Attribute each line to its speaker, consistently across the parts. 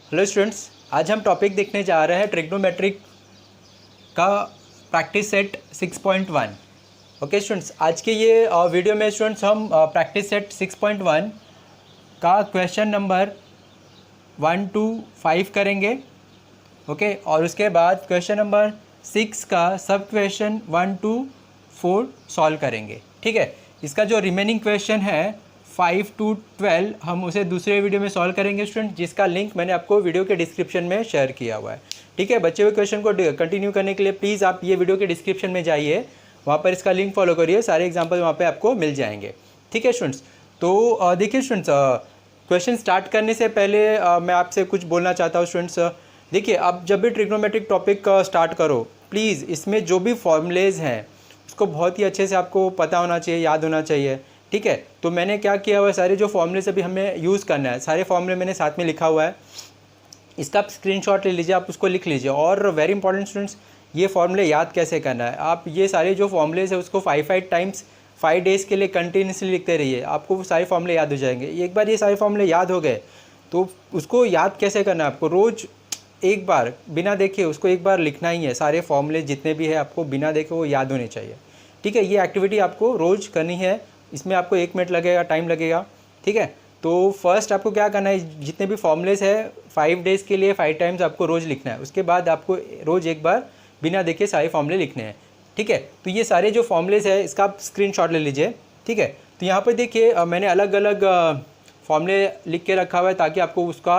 Speaker 1: Hello students, आज हम topic देखने जा रहे हैं ट्रिग्नोमेट्रिक का प्रैक्टिस सेट 6.1। ओके स्टूडेंट्स, आज के ये वीडियो में स्टूडेंट्स हम प्रैक्टिस सेट 6.1 का क्वेश्चन नंबर 1 to 5 करेंगे। ओके, और उसके बाद क्वेश्चन नंबर 6 का सब क्वेश्चन 1 to 4 सॉल्व करेंगे। ठीक है, इसका जो रिमेनिंग क्वेश्चन है 5 to 12 हम उसे दूसरे वीडियो में सॉल्व करेंगे स्टूडेंट, जिसका लिंक मैंने आपको वीडियो के डिस्क्रिप्शन में शेयर किया हुआ है। ठीक है, बचे हुए क्वेश्चन को कंटिन्यू करने के लिए प्लीज़ आप ये वीडियो के डिस्क्रिप्शन में जाइए, वहाँ पर इसका लिंक फॉलो करिए, सारे एग्जाम्पल वहाँ पर आपको मिल जाएंगे। ठीक है स्टूडेंट्स, तो देखिए स्टूडेंट्स, क्वेश्चन स्टार्ट करने से पहले मैं आपसे कुछ बोलना चाहता हूँ स्टूडेंट्स। देखिए, आप जब भी ट्रिग्नोमेट्रिक टॉपिक स्टार्ट करो, प्लीज़ इसमें जो भी फॉर्मूलेज हैं उसको बहुत ही अच्छे से आपको पता होना चाहिए, याद होना चाहिए। ठीक है, तो मैंने क्या किया हुआ है, सारे जो फॉर्मूलेज अभी हमें यूज़ करना है, सारे फॉर्मूले मैंने साथ में लिखा हुआ है। इसका आप स्क्रीनशॉट ले लीजिए, आप उसको लिख लीजिए। और वेरी इंपॉर्टेंट स्टूडेंट्स, ये फॉर्मूले याद कैसे करना है, आप ये सारे जो फॉर्मूलेज है उसको 5 टाइम्स 5 डेज़ के लिए कंटिन्यूसली लिखते रहिए, आपको वो सारे फॉर्मूले याद हो जाएंगे। एक बार ये सारे फॉर्मूले याद हो गए तो उसको याद कैसे करना है, आपको रोज़ एक बार बिना देखे उसको एक बार लिखना ही है। सारे फॉर्मूले जितने भी है आपको बिना देखे वो याद होने चाहिए। ठीक है, ये एक्टिविटी आपको रोज़ करनी है, इसमें आपको 1 मिनट लगेगा, टाइम लगेगा। ठीक है, तो फर्स्ट आपको क्या करना है, जितने भी फॉर्मूलेस है 5 डेज़ के लिए 5 टाइम्स आपको रोज़ लिखना है। उसके बाद आपको रोज़ एक बार बिना देखे सारे फॉर्मूले लिखने हैं। ठीक है, तो ये सारे जो फॉर्मूलेस है इसका आप स्क्रीनशॉट ले लीजिए। ठीक है, तो यहाँ पर देखिए मैंने अलग अलग फॉर्मूले लिख के रखा हुआ है ताकि आपको उसका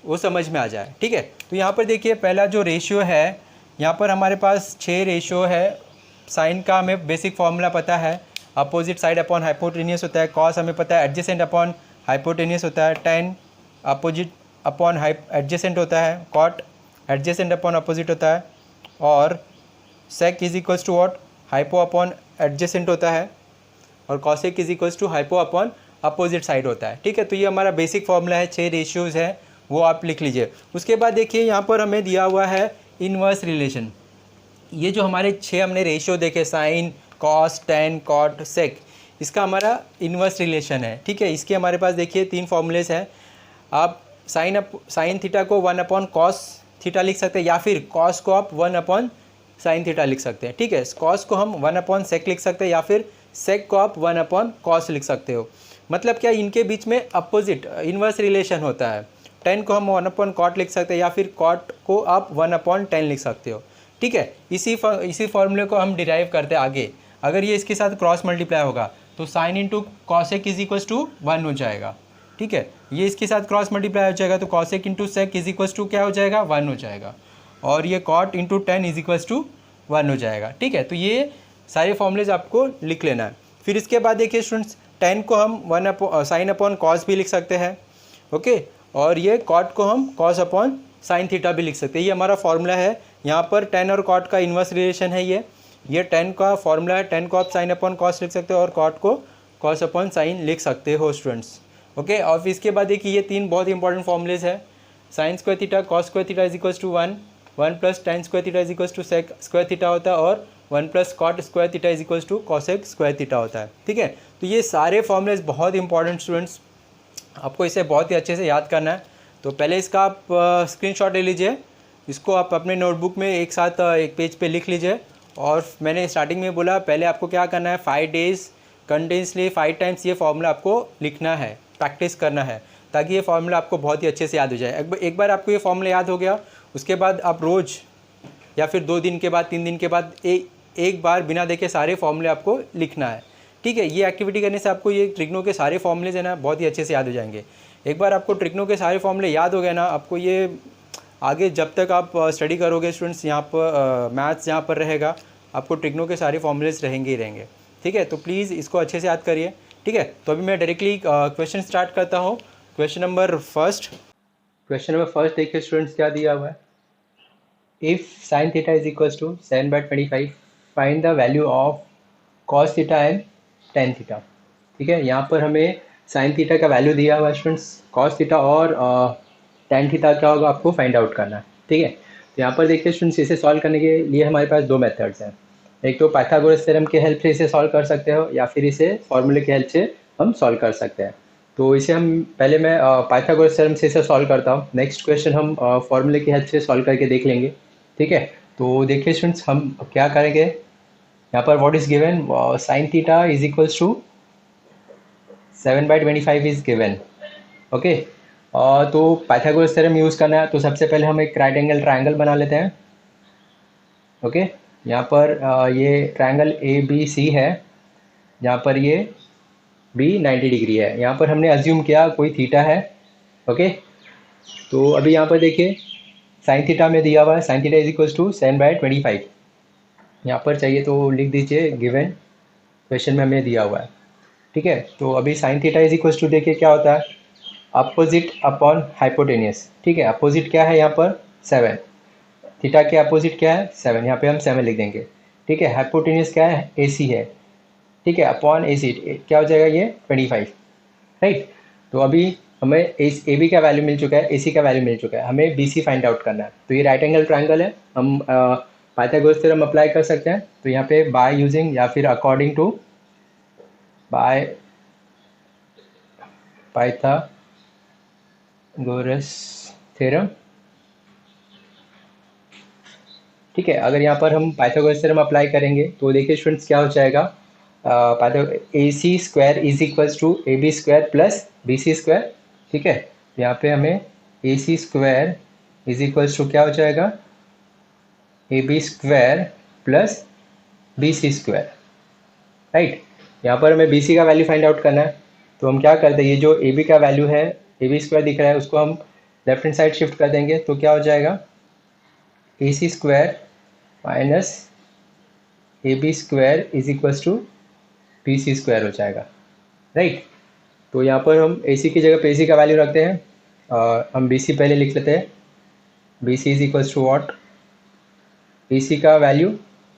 Speaker 1: वो समझ में आ जाए। ठीक है, तो यहाँ पर देखिए पहला जो रेशियो है, यहाँ पर हमारे पास 6 रेशियो है। साइन का हमें बेसिक फार्मूला पता है, अपोजिट साइड अपॉन हाइपोटेनियस होता है। कॉस हमें पता है एडजेसेंट अपॉन हाइपोटेनियस होता है। टेन अपोजिट अपॉन एडजेसेंट होता है। कॉट एडजेसेंट अपॉन अपोजिट होता है। और sec is equals to what, hypo upon adjacent होता है। और cosec is equals to hypo upon opposite side होता है। ठीक है, तो ये हमारा बेसिक फार्मूला है, 6 रेशियोज़ है, वो आप लिख लीजिए। उसके बाद देखिए यहाँ पर हमें दिया हुआ है इन्वर्स रिलेशन। ये जो हमारे 6 हमने रेशियो देखे, साइन, कॉस, टेन, कॉट, सेक, इसका हमारा इन्वर्स रिलेशन है। ठीक है, इसके हमारे पास देखिए 3 फॉर्मूलेस हैं। आप साइन थीटा को 1 अपॉन कॉस थीटा लिख सकते हैं, या फिर कॉस को आप 1 अपॉन साइन थीटा लिख सकते हैं। ठीक है, कॉस को हम 1 अपॉन सेक लिख सकते हैं, या फिर सेक को आप 1 अपॉन कॉस लिख सकते हो। मतलब क्या, इनके बीच में अपोजिट इन्वर्स रिलेशन होता है। टेन को हम 1 अपॉन कॉट लिख सकते हैं, या फिर कॉट को आप 1 अपॉन 10 लिख सकते हो। ठीक है, इसी फॉर्मूले को हम डिराइव करते हैं आगे। अगर ये इसके साथ क्रॉस मल्टीप्लाई होगा तो sine into cosec is equals to 1 हो जाएगा। ठीक है, ये इसके साथ क्रॉस मल्टीप्लाई हो जाएगा तो cosec into sec is equals to क्या हो जाएगा, 1 हो जाएगा। और ये cot into 10 is equals to 1 हो जाएगा। ठीक है, तो ये सारे फॉर्मूलेज आपको लिख लेना है। फिर इसके बाद देखिए स्टूडेंट्स, 10 को हम 1 साइन अपॉन कॉस भी लिख सकते हैं। ओके, और ये कॉट को हम कॉस अपॉन साइन थीटा भी लिख सकते हैं। ये हमारा फॉर्मूला है। यहाँ पर 10 और कॉट का इन्वर्स रिलेशन है। ये 10 का फॉर्मूला है। 10 को आप साइन अपॉन कॉस लिख सकते हो और कॉट को कॉस अपॉन साइन लिख सकते हो स्टूडेंट्स। ओके, और फिर इसके बाद देखिए ये 3 बहुत इंपॉर्टेंट फॉर्मूलेज है। Sine square theta cos square theta is equals to 1, 1 plus tan square theta is equals to sec square theta होता है, और 1 plus cot square theta is equals to cosec square theta होता है। ठीक है, तो ये सारे फॉर्मूलेज बहुत इंपॉर्टेंट स्टूडेंट्स, आपको इसे बहुत ही अच्छे से याद करना है। तो पहले इसका आप स्क्रीनशॉट ले लीजिए, इसको आप अपने नोटबुक में एक साथ एक पेज पे लिख लीजिए। और मैंने स्टार्टिंग में बोला पहले आपको क्या करना है, 5 डेज़ कंटिन्यूसली 5 टाइम्स ये फार्मूला आपको लिखना है, प्रैक्टिस करना है, ताकि ये फार्मूला आपको बहुत ही अच्छे से याद हो जाए। एक बार आपको ये फार्मूला याद हो गया, उसके बाद आप रोज़ या फिर 2 दिन के बाद 3 दिन के बाद एक बार बिना देखे सारे फार्मूले आपको लिखना है। ठीक है, ये एक्टिविटी करने से आपको ये ट्रिग्नो के सारे फॉर्मूलेज है ना बहुत ही अच्छे से याद हो जाएंगे। एक बार आपको ट्रिग्नो के सारे फॉर्मूले याद हो गए ना, आपको ये आगे जब तक आप स्टडी करोगे स्टूडेंट्स, यहाँ पर मैथ्स यहाँ पर रहेगा, आपको ट्रिग्नो के सारे फॉर्मूलेज रहेंगे ही रहेंगे। ठीक है, तो प्लीज़ इसको अच्छे से याद करिए। ठीक है, तो अभी मैं डायरेक्टली क्वेश्चन स्टार्ट करता हूँ। क्वेश्चन नंबर फर्स्ट देखिए स्टूडेंट्स क्या दिया हुआ है। If sine theta is equals to 7/25 find the value of cos theta and tan theta. ठीक है, यहाँ पर हमें साइन थीटा का वैल्यू दिया हुआ है स्टूडेंट्स, कॉस थीटा और टेन थीटा क्या होगा आपको फाइंड आउट करना है। ठीक है, तो यहाँ पर देखिए स्टूडेंट्स, इसे सॉल्व करने के लिए हमारे पास 2 मेथड्स हैं। एक तो पाइथागोरस थ्योरम के हेल्प से इसे सॉल्व कर सकते हो, या फिर इसे फॉर्मूले के हेल्प से हम सॉल्व कर सकते हैं। तो इसे हम पहले मैं पाइथागोरस थ्योरम से इसे सॉल्व करता हूँ। नेक्स्ट क्वेश्चन हम फॉर्मूले की हेल्प से सॉल्व करके देख लेंगे, ठीक है। तो देखिए स्टूडेंट्स, हम क्या करेंगे, यहाँ पर what is given, sine theta is equals to 7/25 is given, okay. तो पाइथागोरस थ्योरम यूज़ करना है, तो सबसे पहले हम एक राइट एंगल ट्रायंगल बना लेते हैं, ओके। यहाँ पर ये ट्रायंगल ए बी सी है, यहाँ पर ये बी 90 डिग्री है। यहाँ पर हमने अज्यूम किया कोई थीटा है, ओके। तो अभी यहाँ पर देखिए साइन थीटा में दिया हुआ है, sine theta is equals to 7/25। यहाँ पर चाहिए तो लिख दीजिए, गिवन क्वेश्चन में हमें दिया हुआ है, ठीक है। तो अभी sine theta is equals to देखिए क्या होता है, अपोजिट अपॉन हाइपोटेनियस, ठीक है। अपोजिट क्या है यहाँ पर 7, थीटा के अपोजिट क्या है 7, यहाँ पे हम 7 लिख देंगे, ठीक है। हाइपोटेनियस क्या है, ए सी है, ठीक है, अपॉन ए सी क्या हो जाएगा ये 25, राइट। तो अभी हमें ए बी का वैल्यू मिल चुका है, ए सी का वैल्यू मिल चुका है, हमें बी सी फाइंड आउट करना है। तो ये राइट एंगल ट्रायंगल है, हम पाइथागोरस थ्योरम अप्लाई कर सकते हैं। तो यहाँ पे बाय यूजिंग या फिर according to by Pythagoras theorem, ठीक है। अगर यहाँ पर हम पाइथागोरस थ्योरम अप्लाई करेंगे तो देखिए स्टूडेंट्स क्या हो जाएगा, A C square is equals to A B square plus B C square, ठीक है। यहाँ पे हमें A C square is equals to क्या हो जाएगा, A B square plus B C square, right. यहाँ पर हमें बी सी का वैल्यू फाइंड आउट करना है। तो हम क्या करते हैं, ये जो ए बी का वैल्यू है, ए बी स्क्वायर दिख रहा है, उसको हम लेफ्ट हैंड साइड शिफ्ट कर देंगे। तो क्या हो जाएगा, A C square minus A B square is equals to B C square हो जाएगा, राइट। तो यहाँ पर हम ए सी की जगह पे ए सी का वैल्यू रखते हैं, हम बी सी पहले लिख लेते हैं। B C is equals to what, B C का वैल्यू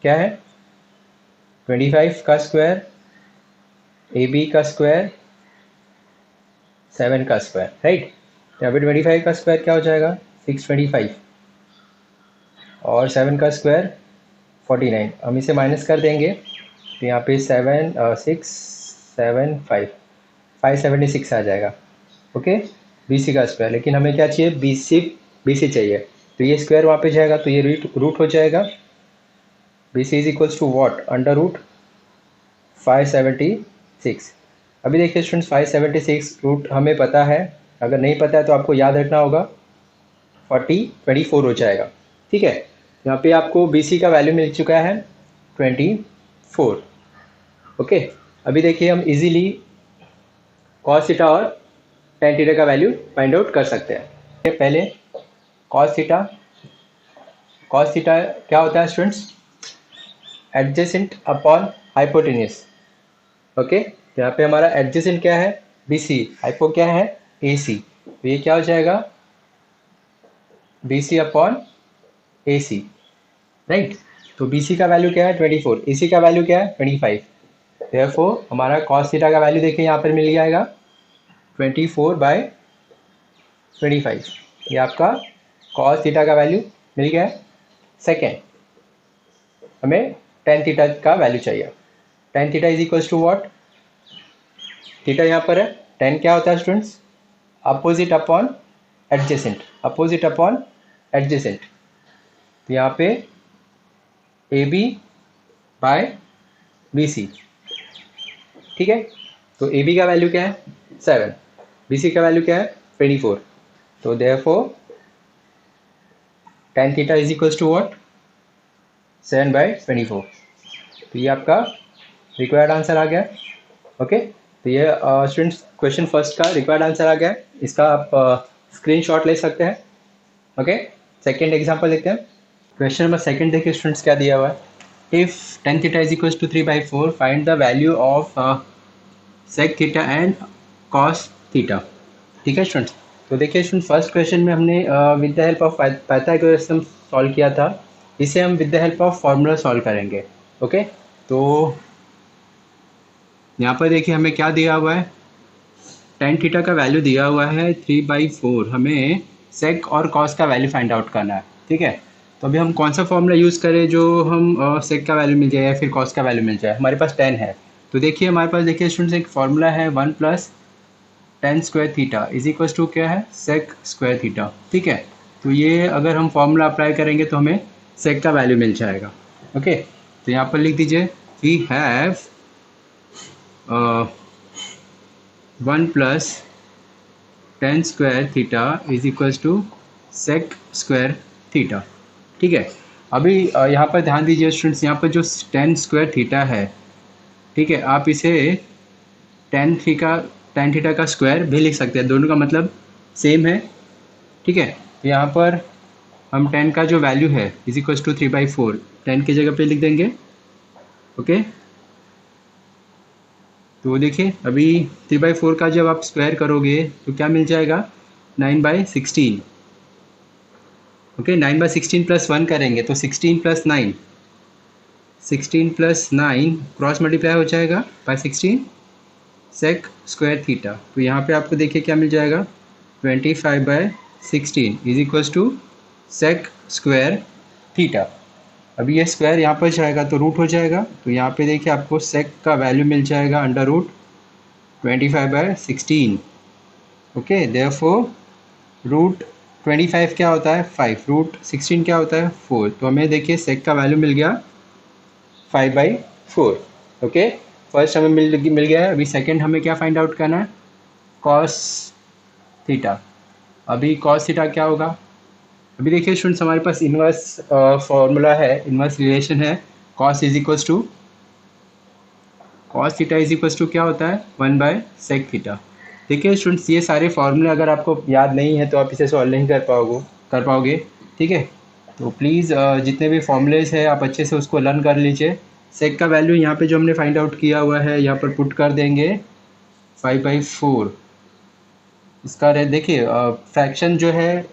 Speaker 1: क्या है 25 का स्क्वायर, ए बी का स्क्वायर 7 का स्क्वायर, राइट। यहाँ पे 25 का स्क्वायर क्या हो जाएगा 625 और 7 का स्क्वायर 49, हम इसे माइनस कर देंगे। तो यहाँ पे 576 आ जाएगा, ओके, बी सी का स्क्वायर। लेकिन हमें क्या चाहिए, बी सी चाहिए, तो ये स्क्वायर वहाँ पे जाएगा तो ये रूट हो जाएगा। B C is equals to what, under root 576। अभी देखिए स्टूडेंट्स 576 रूट हमें पता है, अगर नहीं पता है तो आपको याद रखना होगा 24 हो जाएगा, ठीक है। यहाँ पे आपको बी सी का वैल्यू मिल चुका है 24, ओके। अभी देखिए हम इजीली कॉस थीटा और टेन थीटा का वैल्यू फाइंड आउट कर सकते हैं। पहले कॉस थीटा क्या होता है students, adjacent upon hypotenuse, okay. तो यहाँ पे हमारा एडजेसेंट क्या है बी सी, हाइपो क्या है ए सी, तो ये क्या हो जाएगा बी सी अपॉन ए सी, राइट। तो बी सी का वैल्यू क्या है 24, ए सी का वैल्यू क्या है 25, देयरफॉर हमारा कॉस थीटा का वैल्यू देखिए यहाँ पर मिल जाएगा 24/25, ये आपका कॉस थीटा का वैल्यू मिल गया है। सेकेंड हमें टेन थीटा का वैल्यू चाहिए, tan theta is equals to what, theta यहाँ पर है, टेन क्या होता है students, opposite upon adjacent, opposite upon adjacent. तो यहाँ पे A B by B C, ठीक है। तो ए बी का वैल्यू क्या है 7, बी सी का वैल्यू क्या है 24, तो therefore tan theta is equals to what 7/24। तो ये आपका रिक्वायर्ड आंसर आ गया, ओके। तो ये स्टूडेंट्स क्वेश्चन फर्स्ट का रिक्वायर्ड आंसर आ गया, इसका आप स्क्रीनशॉट ले सकते हैं, ओके। सेकेंड एग्जाम्पल देखते हैं। क्वेश्चन नंबर सेकेंड देखिए स्टूडेंट्स क्या दिया हुआ है, if tan theta is equals to 3/4 find the value of sec theta and cos theta, ठीक है स्टूडेंट्स। तो देखिए स्टूडेंट फर्स्ट क्वेश्चन में हमने with the help of Pythagoras solve किया था, इसे हम with the help of formula solve करेंगे, ओके। तो यहाँ पर देखिए हमें क्या दिया हुआ है, टेन थीटा का वैल्यू दिया हुआ है 3/4, हमें सेक और कॉस का वैल्यू फाइंड आउट करना है, ठीक है। तो अभी हम कौन सा फॉर्मूला यूज़ करें जो हम सेक का वैल्यू मिल जाए या फिर कॉस का वैल्यू मिल जाए, हमारे पास 10 है। तो देखिए हमारे पास देखिए स्टूडेंट्स एक फार्मूला है 1 + tan square theta is equal to क्या है, सेक स्क्वायर थीटा। ठीक है, तो ये अगर हम फॉर्मूला अप्लाई करेंगे तो हमें सेक का वैल्यू मिल जाएगा। ओके, तो यहाँ पर लिख दीजिए we have 1 plus tan square theta is equals to sec square theta. ठीक है, अभी यहाँ पर ध्यान दीजिए स्टूडेंट्स, यहाँ पर जो टेन स्क्वायर थीटा है, ठीक है, आप इसे टेन थीटा का स्क्वायर भी लिख सकते हैं, दोनों का मतलब सेम है। ठीक है, तो यहाँ पर हम टेन का जो वैल्यू है इज इक्वल्स टू 3/4 टेन की जगह पे लिख देंगे। ओके, तो देखिए अभी 3/4 का जब आप स्क्वायर करोगे तो क्या मिल जाएगा, 9/16। ओके, 9/16 प्लस 1 करेंगे तो 16 प्लस 9, 16 प्लस 9 क्रॉस मल्टीप्लाई हो जाएगा बाय 16 सेक स्क्वायर थीटा। तो यहाँ पे आपको देखिए क्या मिल जाएगा, 25/16 is equals to sec square theta. अभी ये स्क्वायर यहाँ पर जाएगा तो रूट हो जाएगा, तो यहाँ पे देखिए आपको सेक का वैल्यू मिल जाएगा under root 25/16। Okay, therefore root 25 क्या होता है 5, रूट 16 क्या होता है 4, तो हमें देखिए सेक का वैल्यू मिल गया 5/4। ओके, फर्स्ट हमें मिल गया है। अभी सेकंड हमें क्या फाइंड आउट करना है, कॉस थीटा। अभी कॉस थीटा क्या होगा, अभी देखिए स्टूडेंट्स हमारे पास इन्वर्स फॉर्मूला है, इन्वर्स रिलेशन है, cos is equals to cos theta is equals to क्या होता है 1/सेक थीटा। देखिए स्टूडेंट्स ये सारे फॉर्मूले अगर आपको याद नहीं है तो आप इसे सॉल्व नहीं कर पाओगे। ठीक है, तो प्लीज़ जितने भी फॉर्मूलेज है आप अच्छे से उसको लर्न कर लीजिए। सेक का वैल्यू यहाँ पे जो हमने फाइंड आउट किया हुआ है यहाँ पर पुट कर देंगे 5/4। इसका देखिए फ्रैक्शन जो है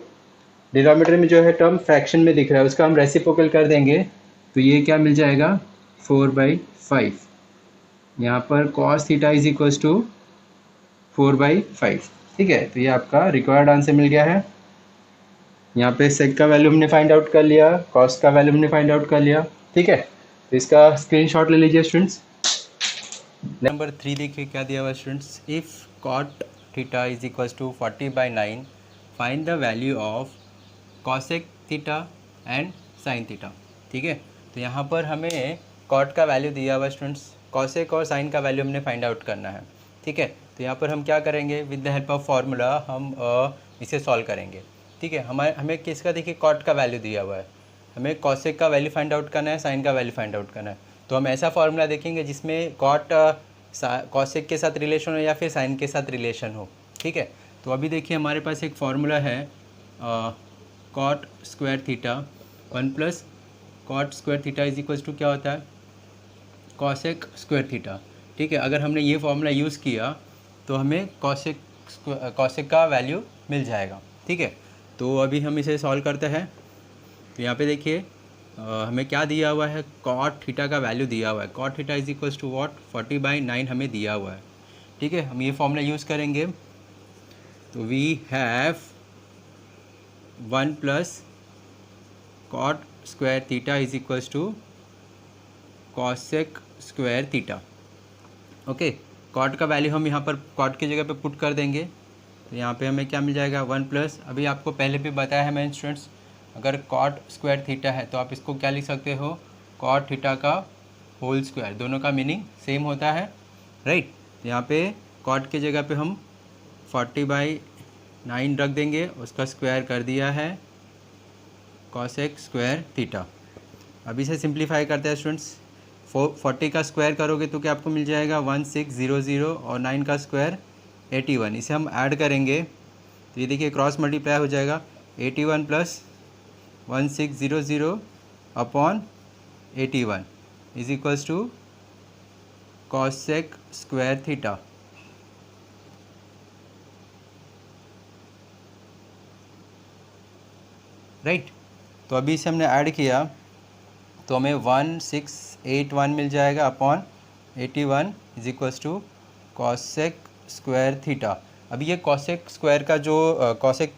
Speaker 1: डिनोमिनेटर में जो है टर्म फ्रैक्शन में दिख रहा है, उसका हम रेसिप्रोकल कर देंगे तो ये क्या मिल जाएगा 4/5। यहाँ पर cos theta is equals to 4/5। ठीक है, तो ये आपका रिक्वायर्ड आंसर मिल गया है। यहाँ पे सेक का वैल्यू हमने फाइंड आउट कर लिया, कॉस का वैल्यू हमने फाइंड आउट कर लिया। ठीक है, तो इसका स्क्रीनशॉट ले लीजिए स्टूडेंट्स। नंबर 3 देखिए क्या दिया हुआ students, if cot theta is equals to 40/9 find the value of cosec theta and sine theta. ठीक है, तो यहाँ पर हमें कॉट का वैल्यू दिया हुआ स्टूडेंट्स, कॉसेक और साइन का वैल्यू हमने फाइंड आउट करना है। ठीक है, तो यहाँ पर हम क्या करेंगे, with the help of formula हम इसे सॉल्व करेंगे। ठीक है, हमें किसका देखिए कॉट का वैल्यू दिया हुआ है, हमें कॉसेक का वैल्यू फाइंड आउट करना है, साइन का वैल्यू फाइंड आउट करना है। तो हम ऐसा फार्मूला देखेंगे जिसमें कॉट कॉसेक के साथ रिलेशन हो या फिर साइन के साथ रिलेशन हो। ठीक है, तो अभी देखिए हमारे पास एक फार्मूला है cot square theta 1 plus cot square theta is equals to क्या होता है कॉसेक स्क्वायर थीटा। ठीक है, अगर हमने ये फॉर्मूला यूज़ किया तो हमें कॉसेक का वैल्यू मिल जाएगा। ठीक है, तो अभी हम इसे सॉल्व करते हैं। तो यहाँ पे देखिए हमें क्या दिया हुआ है, कॉट थीटा का वैल्यू दिया हुआ है, cot theta is equals to what 40/9 हमें दिया हुआ है। ठीक है, हम ये फॉर्मूला यूज़ करेंगे, तो we have 1 plus cot square theta is equals to cosec square theta. Okay, cot का वैल्यू हम यहाँ पर कॉट की जगह पे पुट कर देंगे, तो यहाँ पे हमें क्या मिल जाएगा 1 प्लस, अभी आपको पहले भी बताया है मैंने स्टूडेंट्स, अगर कॉट स्क्वायर थीटा है तो आप इसको क्या लिख सकते हो कॉट थीटा का होल स्क्वायर, दोनों का मीनिंग सेम होता है, राइट। तो यहाँ पे कॉट की जगह पे हम 40/9 रख देंगे, उसका स्क्वायर कर दिया है कॉसेक स्क्वायर थीटा। अभी इसे सिंप्लीफाई करते हैं स्टूडेंट्स, 40 का स्क्वायर करोगे तो क्या आपको मिल जाएगा 1600 और 9 का स्क्वायर 81, इसे हम ऐड करेंगे तो ये देखिए क्रॉस मल्टीप्लाई हो जाएगा 81 plus 1600 upon 81 is equals to cosec square theta. Right, तो अभी इसे हमने ऐड किया तो हमें 1681 मिल जाएगा upon 81 is equals to cosec square theta. अभी ये कॉसेक स्क्वायर का जो कॉसेक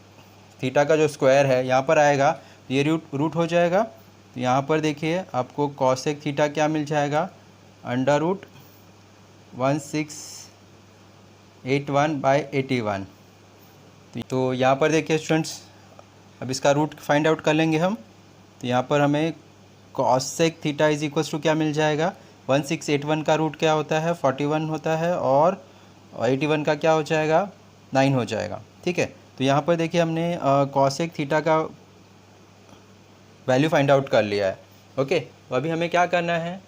Speaker 1: थीटा का जो स्क्वायर है यहाँ पर आएगा, ये रूट हो जाएगा, तो यहाँ पर देखिए आपको कॉसेक थीटा क्या मिल जाएगा अंडर रूट 81/81। तो यहाँ पर देखिए स्टूडेंट्स, अब इसका रूट फाइंड आउट कर लेंगे हम। तो यहाँ पर हमें cosec theta is equals to क्या मिल जाएगा, 1681 का रूट क्या होता है, 41 होता है, और 81 का क्या हो जाएगा, 9 हो जाएगा। ठीक है, तो यहाँ पर देखिए हमने कॉसेक थीटा का वैल्यू फाइंड आउट कर लिया है। ओके, तो अभी हमें क्या करना है,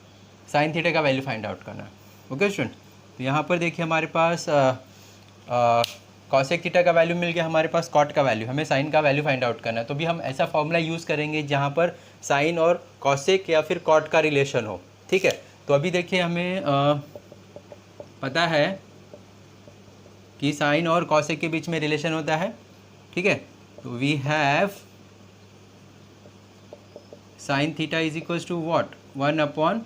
Speaker 1: साइन थीटा का वैल्यू फाइंड आउट करना है। ओके स्टूडेंट, तो यहाँ पर देखिए हमारे पास कॉसेक थीटा का वैल्यू मिल गया, हमारे पास कॉट का वैल्यू, हमें साइन का वैल्यू फाइंड आउट करना है। तो भी हम ऐसा फॉर्मूला यूज़ करेंगे जहाँ पर साइन और कॉसेक या फिर कॉट का रिलेशन हो। ठीक है, तो अभी देखिए हमें पता है कि साइन और कॉसेक के बीच में रिलेशन होता है। ठीक है, तो we have sine theta is equals to what, 1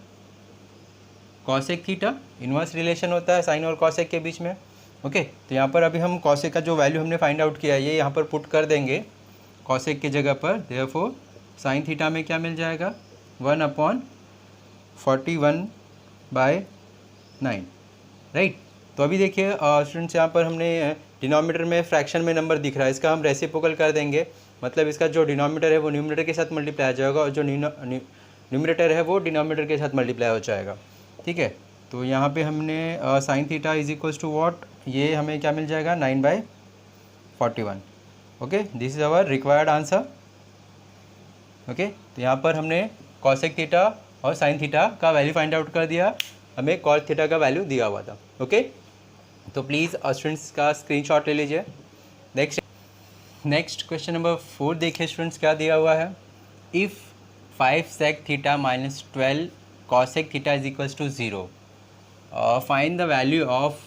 Speaker 1: cosec theta, inverse relation होता है साइन और कॉसेक के बीच में। ओके, तो यहाँ पर अभी हम कॉसेक का जो वैल्यू हमने फाइंड आउट किया है ये यहाँ पर पुट कर देंगे कॉसेक की जगह पर। देयरफॉर साइन थीटा में क्या मिल जाएगा, 1/41/9। राइट, तो अभी देखिए स्टूडेंट्स, यहाँ पर हमने डिनोमिनेटर में फ्रैक्शन में नंबर दिख रहा है, इसका हम रेसिप्रोकल कर देंगे। मतलब इसका जो डिनोमिनेटर है वो न्यूमरेटर के साथ मल्टीप्लाई हो जाएगा और जो न्यूमरेटर है वो डिनोमिनेटर के साथ मल्टीप्लाई हो जाएगा। ठीक है, तो यहाँ पे हमने sine theta is equals to what, ये हमें क्या मिल जाएगा, 9/41। Okay, this is our required answer. Okay, तो यहाँ पर हमने कॉसेक थीटा और साइन थीटा का वैल्यू फाइंड आउट कर दिया, हमें कॉस थीटा का वैल्यू दिया हुआ था। ओके, तो प्लीज़ स्टूडेंट्स का स्क्रीनशॉट ले लीजिए। नेक्स्ट क्वेश्चन नंबर 4 देखिए स्टूडेंट्स, क्या दिया हुआ है, if 5 sec theta minus 12 cosec theta is equals to 0, find the value of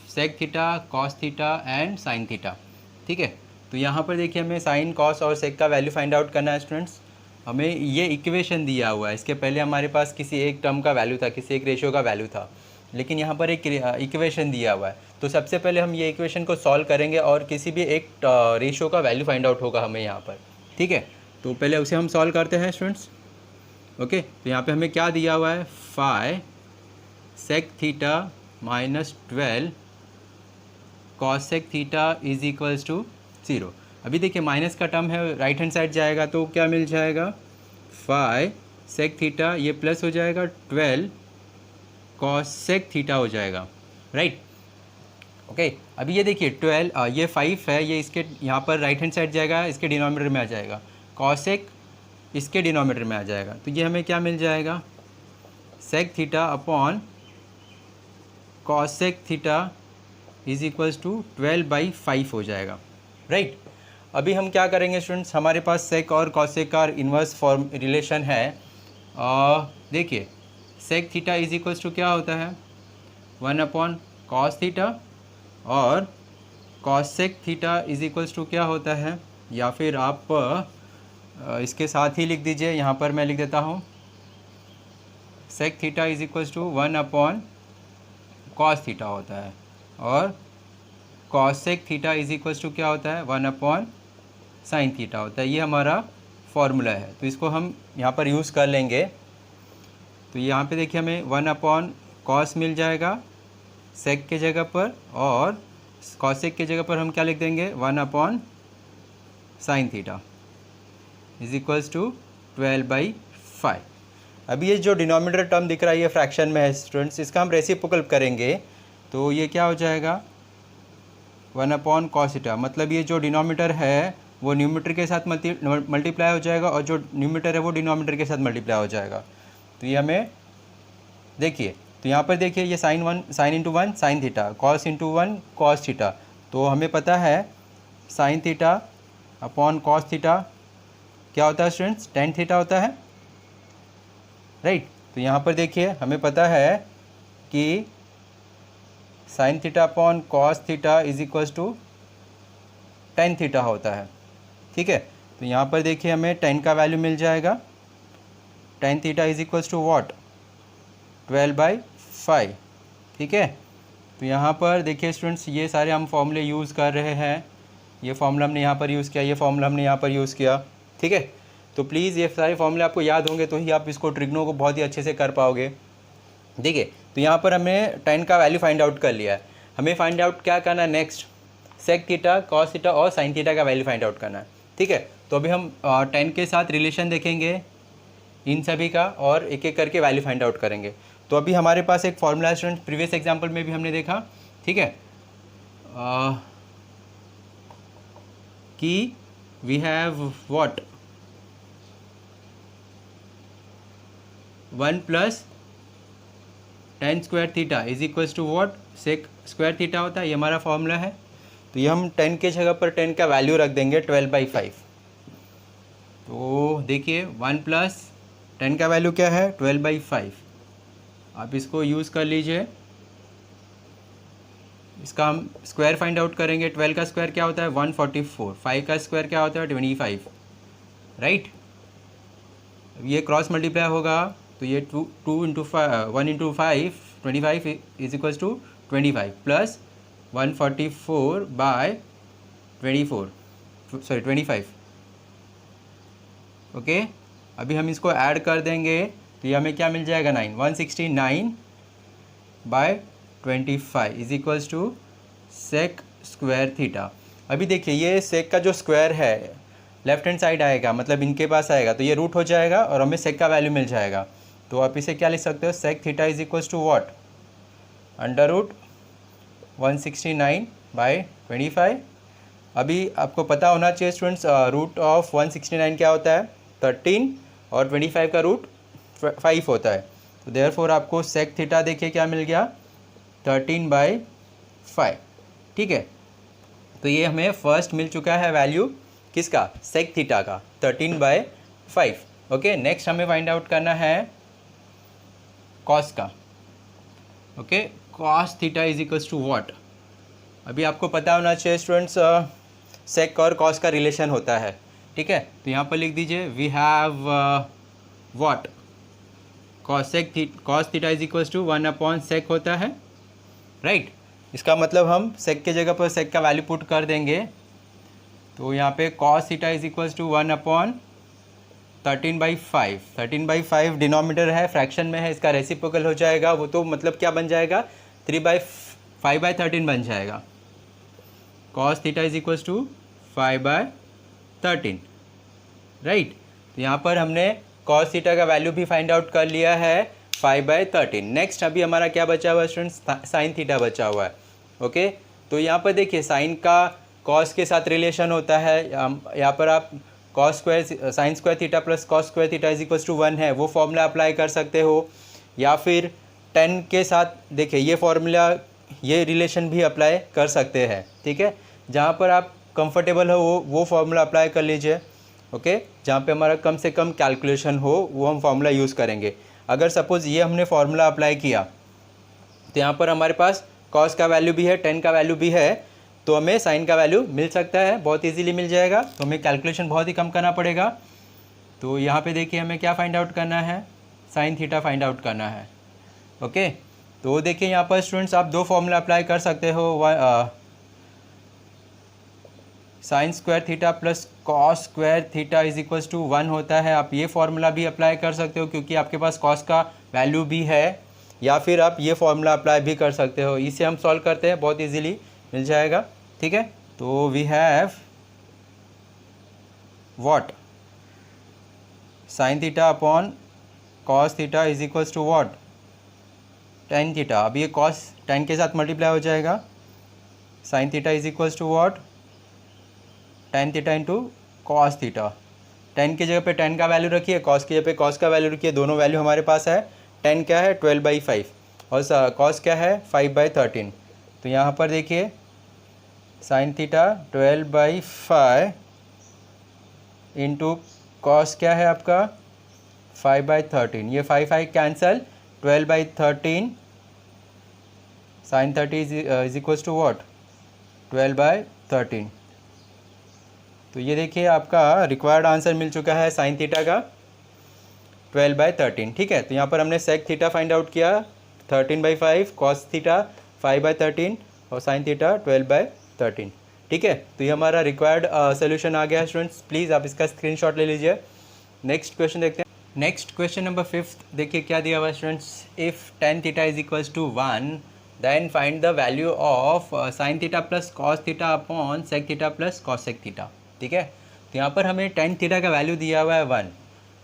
Speaker 1: sec theta, cos theta and sine theta. ठीक है, तो यहाँ पर देखिए हमें साइन, कॉस और सेक का वैल्यू फाइंड आउट करना है स्टूडेंट्स। हमें ये इक्वेशन दिया हुआ है, इसके पहले हमारे पास किसी एक टर्म का वैल्यू था, किसी एक रेशियो का वैल्यू था, लेकिन यहाँ पर एक इक्वेशन दिया हुआ है। तो सबसे पहले हम ये इक्वेशन को सॉल्व करेंगे और किसी भी एक रेशियो का वैल्यू फाइंड आउट होगा हमें यहाँ पर। ठीक है, तो पहले उसे हम सॉल्व करते हैं स्टूडेंट्स। ओके, तो यहाँ पे हमें क्या दिया हुआ है, 5 sec theta minus 12 cosec theta is equals to 0। अभी देखिए माइनस का टर्म है, राइट हैंड साइड जाएगा तो क्या मिल जाएगा, 5 sec थीटा, ये प्लस हो जाएगा 12 cosec थीटा हो जाएगा। राइट, ओके, अभी ये देखिए 12, ये 5 है, ये इसके यहाँ पर राइट हैंड साइड जाएगा, इसके डिनोमिनेटर में आ जाएगा, cosec इसके डिनोमिनेटर में आ जाएगा। तो ये हमें क्या मिल जाएगा, sec theta upon cosec theta is equals to 12/5 हो जाएगा। राइट, अभी हम क्या करेंगे स्टूडेंट्स, हमारे पास sec और cosec का इन्वर्स फॉर्म रिलेशन है। देखिए sec theta is equals to क्या होता है, 1/cos थीटा, और cosec theta is equals to क्या होता है, या फिर आप इसके साथ ही लिख दीजिए, यहाँ पर मैं लिख देता हूँ, sec theta is equals to 1/cos theta होता है, और cosec theta is equals to क्या होता है, 1/sin थीटा होता है। ये हमारा फॉर्मूला है, तो इसको हम यहाँ पर यूज़ कर लेंगे। तो यहाँ पे देखिए हमें 1/cos मिल जाएगा sec के जगह पर, और cosec के जगह पर हम क्या लिख देंगे, 1/sin theta is equals to 12/5। अभी ये जो डिनोमिनेटर टर्म दिख रहा है ये फ्रैक्शन में है स्टूडेंट्स, इसका हम रेसिप्रोकल करेंगे तो ये क्या हो जाएगा, 1/cos थीटा, मतलब ये जो डिनोमिनेटर है वो न्यूमरेटर के साथ मल्टीप्लाई हो जाएगा और जो न्यूमरेटर है वो डिनोमिनेटर के साथ मल्टीप्लाई हो जाएगा। तो ये हमें देखिए, तो यहाँ पर देखिए ये sine into 1 sign theta, cos into 1 cos theta, तो हमें पता है sine theta upon cos theta क्या होता है स्टूडेंट्स, tan थीटा होता है। राइट, तो यहाँ पर देखिए हमें पता है कि sine theta upon cos theta is equals to tan theta होता है। ठीक है, तो यहाँ पर देखिए हमें tan का वैल्यू मिल जाएगा, tan theta is equals to what, 12/5। ठीक है, तो यहाँ पर देखिए स्टूडेंट्स ये सारे हम फॉर्मूले यूज़ कर रहे हैं, ये फॉर्मूला हमने यहाँ पर यूज़ किया, ये फॉर्मूला हमने यहाँ पर यूज़ किया। ठीक है, तो प्लीज़ ये सारे फॉर्मूले आपको याद होंगे तो ही आप इसको ट्रिग्नो को बहुत ही अच्छे से कर पाओगे। देखिए, तो यहाँ पर हमने tan का वैल्यू फाइंड आउट कर लिया है, हमें फाइंड आउट क्या करना है next, sec theta, cos theta और साइन थीटा का वैल्यू फाइंड आउट करना है। ठीक है, तो अभी हम 10 के साथ रिलेशन देखेंगे इन सभी का और एक एक करके वैल्यू फाइंड आउट करेंगे। तो अभी हमारे पास एक फॉर्मूला स्टूडेंट प्रीवियस एग्जाम्पल में भी हमने देखा, ठीक है, कि we have what 1 plus tan square theta is equals to what, sec square theta होता है, ये हमारा फॉर्मूला है। तो ये हम 10 के जगह पर 10 का वैल्यू रख देंगे 12/5। तो देखिए 1 प्लस 10 का वैल्यू क्या है 12/5, आप इसको यूज़ कर लीजिए। इसका हम स्क्वायर फाइंड आउट करेंगे। 12 का स्क्वायर क्या होता है 144, 5 का स्क्वायर क्या होता है 25, राइट। ये क्रॉस मल्टीप्लाई होगा तो ये 2 into 1 into 5 25 is equals to 25 plus 144/24 okay. अभी हम इसको ऐड कर देंगे तो ये हमें क्या मिल जाएगा 9, 169/25 is equals to sec square theta. अभी देखिए ये सेक का जो स्क्वायर है लेफ्ट हैंड साइड आएगा, मतलब इनके पास आएगा तो ये रूट हो जाएगा और हमें सेक का वैल्यू मिल जाएगा। तो आप इसे क्या लिख सकते हो, सेक theta is equals to what, under root 169/25। अभी आपको पता होना चाहिए स्टूडेंट्स, रूट ऑफ 169 क्या होता है 13 और 25 का रूट 5 होता है। तो देयरफॉर आपको सेक थीटा देखिए क्या मिल गया 13/5, ठीक है। तो ये हमें फर्स्ट मिल चुका है वैल्यू किसका, सेक थीटा का 13/5। ओके, नेक्स्ट हमें फाइंड आउट करना है कॉस का। Okay, cos theta is equals to what. अभी आपको पता होना चाहिए स्टूडेंट्स, सेक और कॉस का रिलेशन होता है, ठीक है। तो यहाँ पर लिख दीजिए we have what, cos theta is equals to 1/sec होता है, राइट। इसका मतलब हम सेक के जगह पर सेक का वैल्यू पुट कर देंगे। तो यहाँ पे cos theta is equals to 1/13/5। 13/5 denominator है, फ्रैक्शन में है, इसका रेसिप्रोकल हो जाएगा, वो तो मतलब क्या बन जाएगा 5/13 बन जाएगा। Cos theta is equals to 5/13, right. तो यहाँ पर हमने कॉस थीटा का वैल्यू भी फाइंड आउट कर लिया है 5/13। नेक्स्ट अभी हमारा क्या बचा हुआ है स्टूडेंट्स, साइन थीटा बचा हुआ है। ओके, तो यहाँ पर देखिए साइन का कॉस के साथ रिलेशन होता है। यहाँ पर आप cos square sine square theta plus cos square theta is equals to 1 है, वो फॉर्मूला अप्लाई कर सकते हो, या फिर 10 के साथ देखिए ये फॉर्मूला ये रिलेशन भी अप्लाई कर सकते हैं, ठीक है। जहाँ पर आप कंफर्टेबल हो वो फॉर्मूला अप्लाई कर लीजिए। ओके, जहाँ पे हमारा कम से कम कैलकुलेशन हो वो हम फार्मूला यूज़ करेंगे। अगर सपोज़ ये हमने फार्मूला अप्लाई किया तो यहाँ पर हमारे पास कॉस का वैल्यू भी है, 10 का वैल्यू भी है, तो हमें साइन का वैल्यू मिल सकता है, बहुत इजीली मिल जाएगा। तो हमें कैलकुलेशन बहुत ही कम करना पड़ेगा। तो यहाँ पे देखिए हमें क्या फाइंड आउट करना है, साइन थीटा फाइंड आउट करना है। ओके, तो देखिए यहाँ पर स्टूडेंट्स आप दो फॉर्मूला अप्लाई कर सकते हो, sine square theta plus cos square theta is equals to 1 होता है। आप ये फॉर्मूला भी अप्लाई कर सकते हो क्योंकि आपके पास कॉस का वैल्यू भी है, या फिर आप ये फॉर्मूला अप्लाई भी कर सकते हो। इसे हम सॉल्व करते हैं, बहुत इजीली मिल जाएगा, ठीक है। तो we have what, sine theta upon cos theta is equals to what, tan theta. अब ये कॉस 10 के साथ मल्टीप्लाई हो जाएगा, sine theta is equals to what, tan theta into cos theta. 10 की जगह पे 10 का वैल्यू रखिए, कॉस की जगह पे कॉस का वैल्यू रखिए, दोनों वैल्यू हमारे पास है। 10 क्या है 12/5 और कॉस क्या है 5/13। तो यहाँ पर देखिए साइन थीटा 12/5 इंटू कॉस क्या है आपका 5/13, ये 5 cancel, 12/13 sine 30 is equals to what 12/13। तो ये देखिए आपका रिक्वायर्ड आंसर मिल चुका है साइन थीटा का 12/13, ठीक है। तो यहाँ पर हमने सेक थीटा फाइंड आउट किया 13/5, कॉस थीटा 5/13 और साइन थीटा 12/13, ठीक है। तो ये हमारा रिक्वायर्ड सोल्यूशन आ गया है स्टूडेंट्स, प्लीज़ आप इसका स्क्रीनशॉट ले लीजिए। नेक्स्ट क्वेश्चन देखते हैं। नेक्स्ट क्वेश्चन नंबर 5 देखिए क्या दिया हुआ है students, if tan theta is equals to 1 then find the value of sine theta plus cos theta upon sec theta plus cosec theta. ठीक है, तो यहाँ पर हमें टेन थीटा का वैल्यू दिया हुआ है 1।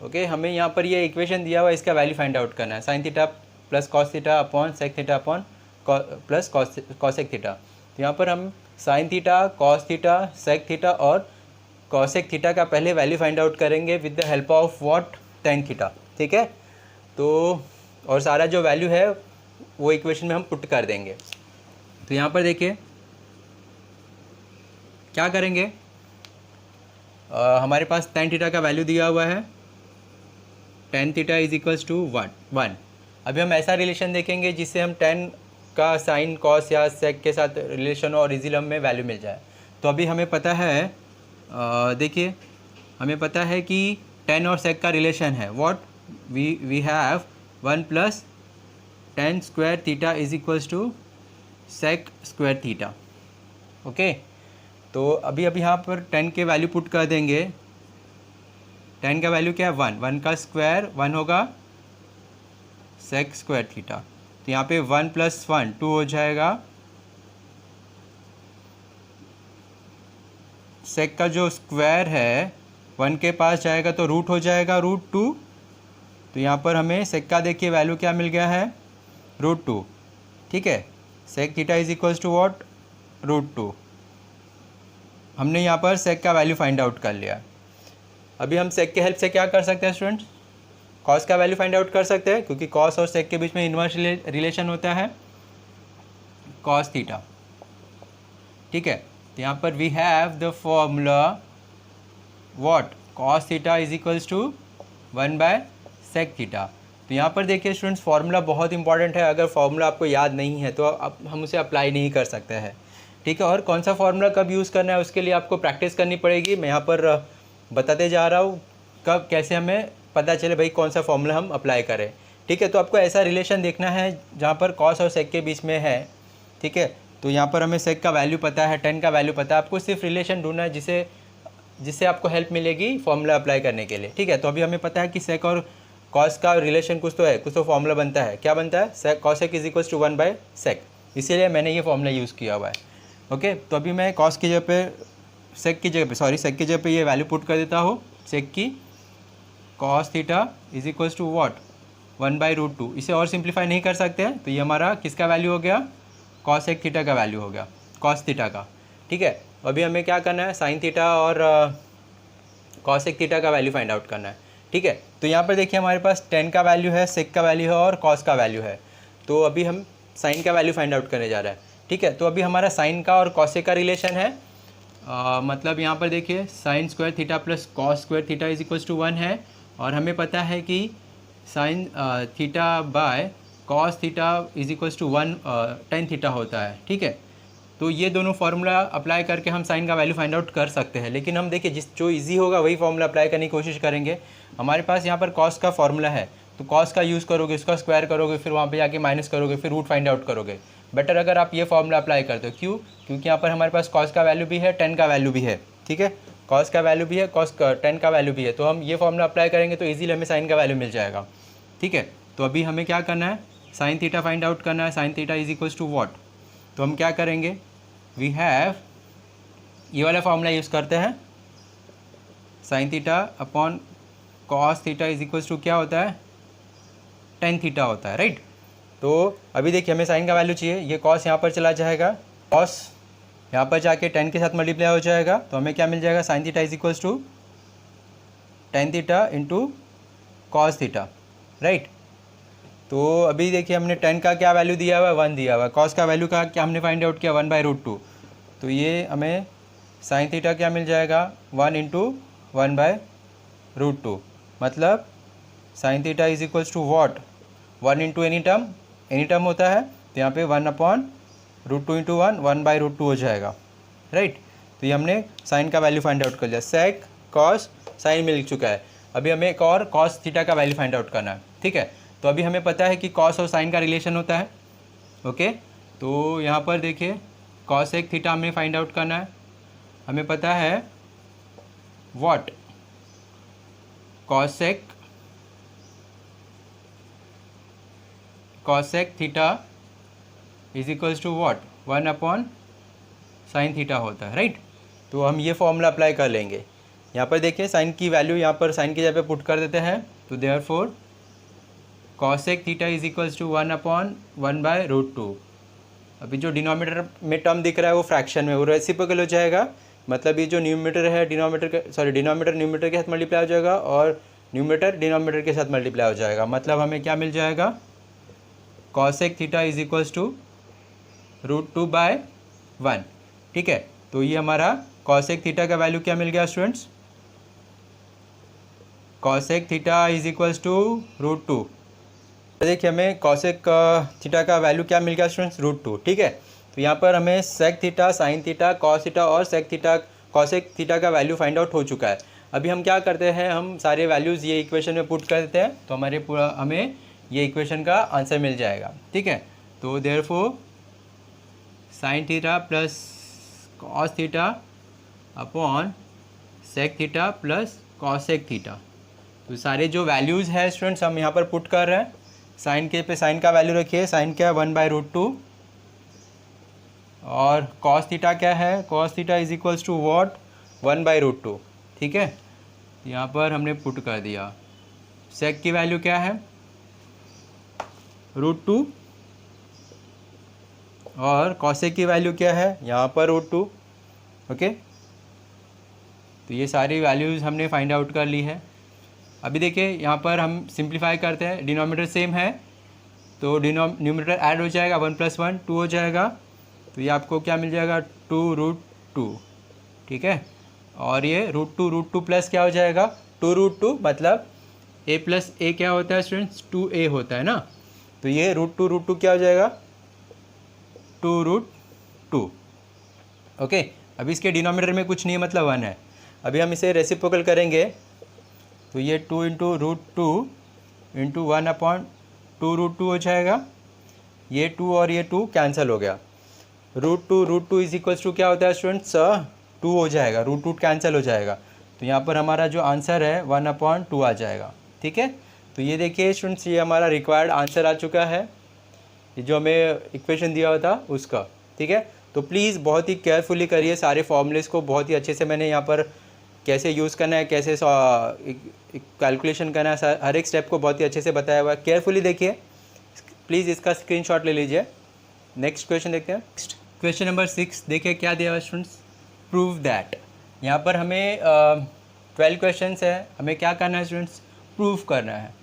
Speaker 1: ओके, हमें यहाँ पर ये इक्वेशन दिया हुआ है, इसका वैल्यू फाइंड आउट करना है। Sine theta plus cos theta upon sec theta upon plus cosec theta. तो यहाँ पर हम sine theta, cos theta, sec theta और कॉसेक थीटा का पहले वैल्यू फाइंड आउट करेंगे with the help of what, tan theta. ठीक है, तो और सारा जो वैल्यू है वो इक्वेशन में हम पुट कर देंगे। तो यहाँ पर देखिए क्या करेंगे, हमारे पास टेन थीटा का वैल्यू दिया हुआ है, tan theta is equals to 1। अभी हम ऐसा रिलेशन देखेंगे जिससे हम टेन का साइन, कॉस या सेक के साथ रिलेशन और इजीली हमें वैल्यू मिल जाए। तो अभी हमें पता है, देखिए हमें पता है कि टेन और सेक का रिलेशन है what, we have 1 plus tan square theta is equals to sec square theta. Okay, तो अभी यहाँ पर टेन के वैल्यू पुट कर देंगे। टेन का वैल्यू क्या है 1, 1 का स्क्वायर 1 होगा सेक स्क्वायर थीटा। तो यहाँ पे 1 प्लस 1 2 हो जाएगा, सेक का जो स्क्वायर है 1 के पास जाएगा तो रूट हो जाएगा √2। तो यहाँ पर हमें सेक का देखिए वैल्यू क्या मिल गया है, √2। ठीक है, sec theta is equals to what, √2। हमने यहाँ पर सेक का वैल्यू फाइंड आउट कर लिया। अभी हम सेक के हेल्प से क्या कर सकते हैं स्टूडेंट्स, कॉस का वैल्यू फाइंड आउट कर सकते हैं, क्योंकि कॉस और सेक के बीच में इन्वर्स रिलेशन होता है कॉस थीटा। ठीक है, तो यहाँ पर we have the formula what, cos theta is equals to sec theta. तो यहाँ पर देखिए स्टूडेंट्स, फार्मूला बहुत इंपॉर्टेंट है। अगर फार्मूला आपको याद नहीं है तो अब हम उसे अप्लाई नहीं कर सकते हैं। ठीक है, और कौन सा फार्मूला कब यूज़ करना है उसके लिए आपको प्रैक्टिस करनी पड़ेगी। मैं यहाँ पर बताते जा रहा हूँ कब कैसे हमें पता चले भाई कौन सा फार्मूला हम अप्लाई करें। ठीक है, तो आपको ऐसा रिलेशन देखना है जहाँ पर कॉस और सेक के बीच में है। ठीक है, तो यहाँ पर हमें सेक का वैल्यू पता है, टेन का वैल्यू पता है, आपको सिर्फ रिलेशन ढूंढना है जिससे आपको हेल्प मिलेगी फार्मूला अप्लाई करने के लिए। ठीक है, तो अभी हमें पता है कि सेक और कॉस का रिलेशन कुछ तो है, कुछ तो फार्मूला बनता है। क्या बनता है, sec cos sec is equals to sec, इसीलिए मैंने ये फार्मूला यूज़ किया हुआ है। ओके, तो अभी मैं कॉस की जगह पे सेक की जगह पे ये वैल्यू पुट कर देता हूँ, सेक की cos theta is equals to what, 1/√2। इसे और सिंप्लीफाई नहीं कर सकते हैं, तो ये हमारा किसका वैल्यू हो गया, कॉस सेक थीटा का वैल्यू हो गया, कॉस थीटा का। ठीक है, अभी हमें क्या करना है, साइन थीटा और कॉस सेक थीटा का वैल्यू फाइंड आउट करना है। ठीक है, तो यहाँ पर देखिए हमारे पास टेन का वैल्यू है, सेक का वैल्यू है और कॉस का वैल्यू है। तो अभी हम साइन का वैल्यू फाइंड आउट करने जा रहे हैं। ठीक है, तो अभी हमारा साइन का और कॉस सेक का रिलेशन है, मतलब यहाँ पर देखिए sine square theta plus cos square theta is equals to 1 है। और हमें पता है कि sine theta by cos theta is equals to 1 tan theta होता है। ठीक है, तो ये दोनों फार्मूला अप्लाई करके हम साइन का वैल्यू फाइंड आउट कर सकते हैं, लेकिन हम देखिए जो इजी होगा वही फार्मूला अप्लाई करने की कोशिश करेंगे। हमारे पास यहाँ पर कॉस का फार्मूला है, तो कॉस का यूज़ करोगे, उसका स्क्वायर करोगे, फिर वहाँ पे जाके माइनस करोगे, फिर रूट फाइंड आउट करोगे। बेटर अगर आप ये फार्मूला अप्लाई करते हो, क्यों, क्योंकि यहाँ पर हमारे पास कॉस का वैल्यू भी है, टेन का वैल्यू भी है। ठीक है, कॉस का वैल्यू भी है, टेन का वैल्यू भी है, तो हम ये फार्मूला अप्लाई करेंगे तो ईजिली हमें साइन का वैल्यू मिल जाएगा। ठीक है, तो अभी हमें क्या करना है, साइन थीटा फाइंड आउट करना है। Sine theta is equals to what, तो हम क्या करेंगे, वी हैव ये वाला फार्मूला यूज़ करते हैं, sine theta upon cos theta is equals to क्या होता है, टेन थीटा होता है, राइट। तो अभी देखिए हमें साइन का वैल्यू चाहिए, ये कॉस यहाँ पर चला जाएगा, कॉस यहाँ पर जाके टेन के साथ मल्टीप्लाई हो जाएगा, तो हमें क्या मिल जाएगा, sine theta is equals to tan theta into cos theta, right. तो अभी देखिए हमने टेन का क्या वैल्यू दिया हुआ है, 1 दिया हुआ है, कॉस का वैल्यू का क्या हमने फाइंड आउट किया, 1/√2। तो ये हमें साइन थीटा क्या मिल जाएगा, 1 इंटू 1/√2, मतलब sine theta is equals to what, 1 into any term होता है, तो यहाँ पे 1/√2 इंटू 1/√2 हो जाएगा, राइट। तो ये हमने साइन का वैल्यू फाइंड आउट कर लिया, सेक कॉस साइन मिल चुका है। अभी हमें एक और कॉस थीटा का वैल्यू फाइंड आउट करना है। ठीक है, तो अभी हमें पता है कि कॉस और साइन का रिलेशन होता है। ओके, तो यहाँ पर देखिए कॉस सेक थीटा हमें फाइंड आउट करना है। हमें पता है what, cosec theta is equals to what 1 upon sine theta होता है, राइट। तो हम ये फॉर्मूला अप्लाई कर लेंगे। यहाँ पर देखिए साइन की वैल्यू यहाँ पर साइन की जगह पे पुट कर देते हैं, तो therefore cosec theta is equals to 1 upon 1/√2। अभी जो डिनोमिनेटर में टर्म दिख रहा है वो फ्रैक्शन में, वो रेसिप्रोकल हो जाएगा। मतलब ये जो न्यूमरेटर है डिनोमिनेटर न्यूमरेटर के साथ मल्टीप्लाई हो जाएगा और न्यूमरेटर डिनोमिनेटर के साथ मल्टीप्लाई हो जाएगा। मतलब हमें क्या मिल जाएगा, cosec theta is equals to √2/1, ठीक है। तो ये हमारा कॉसेक थीटा का वैल्यू क्या मिल गया students, cosec theta is equals to √2। देखिए हमें कॉसेक थीटा का वैल्यू क्या मिल गया स्टूडेंट्स, √2, ठीक है। तो यहाँ पर हमें sec theta, sine theta, cos theta और सेक थीटा, कॉसेक थीटा का वैल्यू फाइंड आउट हो चुका है। अभी हम क्या करते हैं, हम सारे वैल्यूज़ ये इक्वेशन में पुट कर देते हैं, तो हमें ये इक्वेशन का आंसर मिल जाएगा, ठीक है। तो therefore sine theta plus cos theta upon sec theta plus cosec theta. तो सारे जो वैल्यूज़ है स्टूडेंट्स हम यहाँ पर पुट कर रहे हैं। साइन के पे साइन का वैल्यू रखिए, साइन क्या है 1/√2 और कॉस थीटा क्या है, cos theta is equals to what 1/√2, ठीक है। यहाँ पर हमने पुट कर दिया। सेक की वैल्यू क्या है √2 और कॉसेक की वैल्यू क्या है यहाँ पर √2, ओके। तो ये सारी वैल्यूज़ हमने फाइंड आउट कर ली है। अभी देखिए यहाँ पर हम सिंप्लीफाई करते हैं, डिनोमिनेटर सेम है तो न्यूमरेटर ऐड हो जाएगा, 1 + 1 2 हो जाएगा। तो ये आपको क्या मिल जाएगा 2√2, ठीक है। और ये √2 प्लस क्या हो जाएगा 2√2, मतलब a + a क्या होता है स्टूडेंट्स 2a होता है ना। तो ये √2 क्या हो जाएगा 2√2, ओके। अभी इसके डिनोमिनेटर में कुछ नहीं है, मतलब 1 है। अभी हम इसे रेसिप्रोकल करेंगे तो ये 2 × √2 × 1 अपॉन 2√2 हो जाएगा। ये 2 और ये 2 कैंसिल हो गया। √2 इज इक्वल्स टू क्या होता है स्टूडेंट्स 2 हो जाएगा, √2 कैंसिल हो जाएगा। तो यहाँ पर हमारा जो आंसर है 1/2 आ जाएगा, ठीक है। तो ये देखिए स्टूडेंट्स, ये हमारा रिक्वायर्ड आंसर आ चुका है, ये जो हमें इक्वेशन दिया हुआ था उसका, ठीक है। तो प्लीज़ बहुत ही केयरफुली करिए सारे फॉर्मूलेस को, बहुत ही अच्छे से मैंने यहाँ पर कैसे यूज़ करना है, कैसे कैलकुलेशन करना है, हर एक स्टेप को बहुत ही अच्छे से बताया हुआ है। केयरफुली देखिए, प्लीज़ इसका स्क्रीनशॉट ले लीजिए। नेक्स्ट क्वेश्चन देखते हैं। नेक्स्ट क्वेश्चन नंबर 6 देखिए क्या दिया हुआ स्टूडेंट्स, प्रूव दैट। यहाँ पर हमें 12 क्वेश्चंस है, हमें क्या करना है स्टूडेंट्स, प्रूव करना है।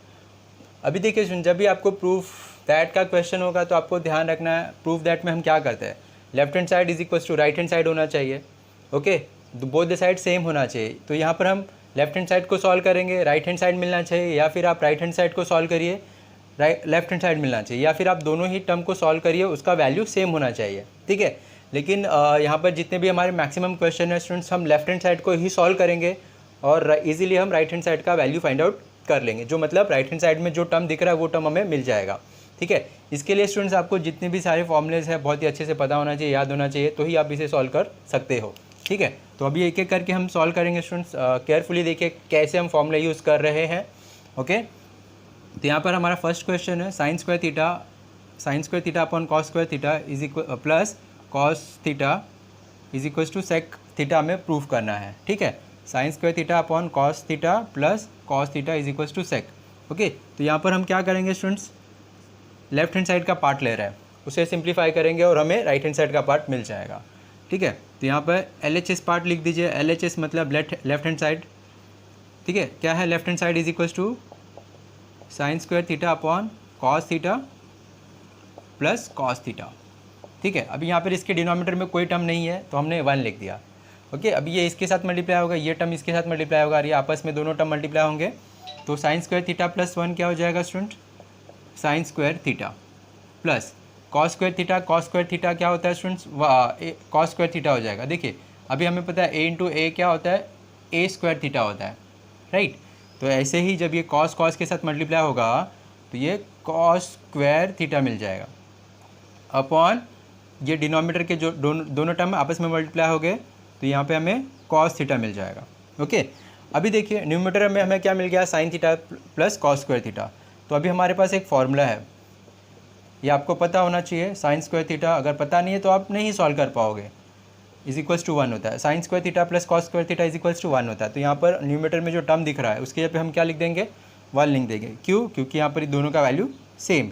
Speaker 1: अभी देखिए स्टूडेंट, जब भी आपको प्रूफ दैट का क्वेश्चन होगा तो आपको ध्यान रखना है, प्रूफ दैट में हम क्या करते हैं, left hand side is equals to right hand side होना चाहिए, okay. Both the side same होना चाहिए। तो यहाँ पर हम लेफ्ट हैंड साइड को सॉल्व करेंगे, राइट हैंड साइड मिलना चाहिए, या फिर आप राइट हैंड साइड को सॉल्व करिए, लेफ्ट हैंड साइड मिलना चाहिए, या फिर आप दोनों ही टर्म को सॉल्व करिए, उसका वैल्यू सेम होना चाहिए, ठीक है। लेकिन यहाँ पर जितने भी हमारे मैक्सिमम क्वेश्चन है स्टूडेंट्स, हम लेफ्ट हैंड साइड को ही सॉल्व करेंगे और इजीली हम राइट हैंड साइड का वैल्यू फाइंड आउट कर लेंगे। जो मतलब राइट हैंड साइड में जो टर्म दिख रहा है वो टर्म हमें मिल जाएगा, ठीक है। इसके लिए स्टूडेंट्स आपको जितने भी सारे फॉर्मूलेज हैं बहुत ही अच्छे से पता होना चाहिए, याद होना चाहिए, तो ही आप इसे सॉल्व कर सकते हो, ठीक है। तो अभी एक एक करके हम सॉल्व करेंगे स्टूडेंट्स। केयरफुली देखिए कैसे हम फॉर्मूला यूज़ कर रहे हैं, ओके। तो यहाँ पर हमारा फर्स्ट क्वेश्चन है sin square theta upon cos square theta is equal plus cos theta is equals to sec theta हमें प्रूफ करना है, ठीक है। sin square theta upon cos theta plus cos theta is equals to sec, okay. तो यहाँ पर हम क्या करेंगे स्टूडेंट्स, लेफ्ट हैंड साइड का पार्ट ले रहे हैं, उसे सिंप्लीफाई करेंगे और हमें राइट हैंड साइड का पार्ट मिल जाएगा, ठीक है। तो यहाँ पर LHS पार्ट लिख दीजिए, LHS मतलब लेफ्ट हैंड साइड, ठीक है। क्या है left hand side is equals to sin square theta upon cos theta plus cos theta, ठीक है। अभी यहाँ पर इसके डिनोमिनेटर में कोई टर्म नहीं है तो हमने 1 लिख दिया, ओके। अभी ये इसके साथ मल्टीप्लाई होगा, ये टर्म इसके साथ मल्टीप्लाई होगा और ये आपस में दोनों टर्म मल्टीप्लाई होंगे। तो sin स्क्वायर थीटा प्लस 1 क्या हो जाएगा student, sin square theta plus cos square theta क्या होता है स्टूडेंट्स, कॉस स्क्वायर थीटा हो जाएगा। देखिए अभी हमें पता है a इंटू ए क्या होता है, a स्क्वायर थीटा होता है, राइट। तो ऐसे ही जब ये कॉस के साथ मल्टीप्लाई होगा तो ये कॉस स्क्वायर थीटा मिल जाएगा अपॉन ये डिनोमिनेटर के जो दोनों टर्म आपस में मल्टीप्लाई हो गए तो यहाँ पे हमें कॉस थीटा मिल जाएगा, ओके। अभी देखिए न्यूमरेटर में हमें क्या मिल गया, sign theta plus cos square theta. तो अभी हमारे पास एक फार्मूला है, ये आपको पता होना चाहिए। साइन स्क्वायर थीटा अगर पता नहीं है तो आप नहीं सॉल्व कर पाओगे। इज इक्वल्स टू 1 होता है। Sine square theta plus cos square theta is equals to 1 होता है। तो यहाँ पर न्यूमरेटर में जो टर्म दिख रहा है उसके जगह पे हम क्या लिख देंगे, 1 लिख देंगे। क्यों? क्योंकि यहाँ पर ये दोनों का वैल्यू सेम।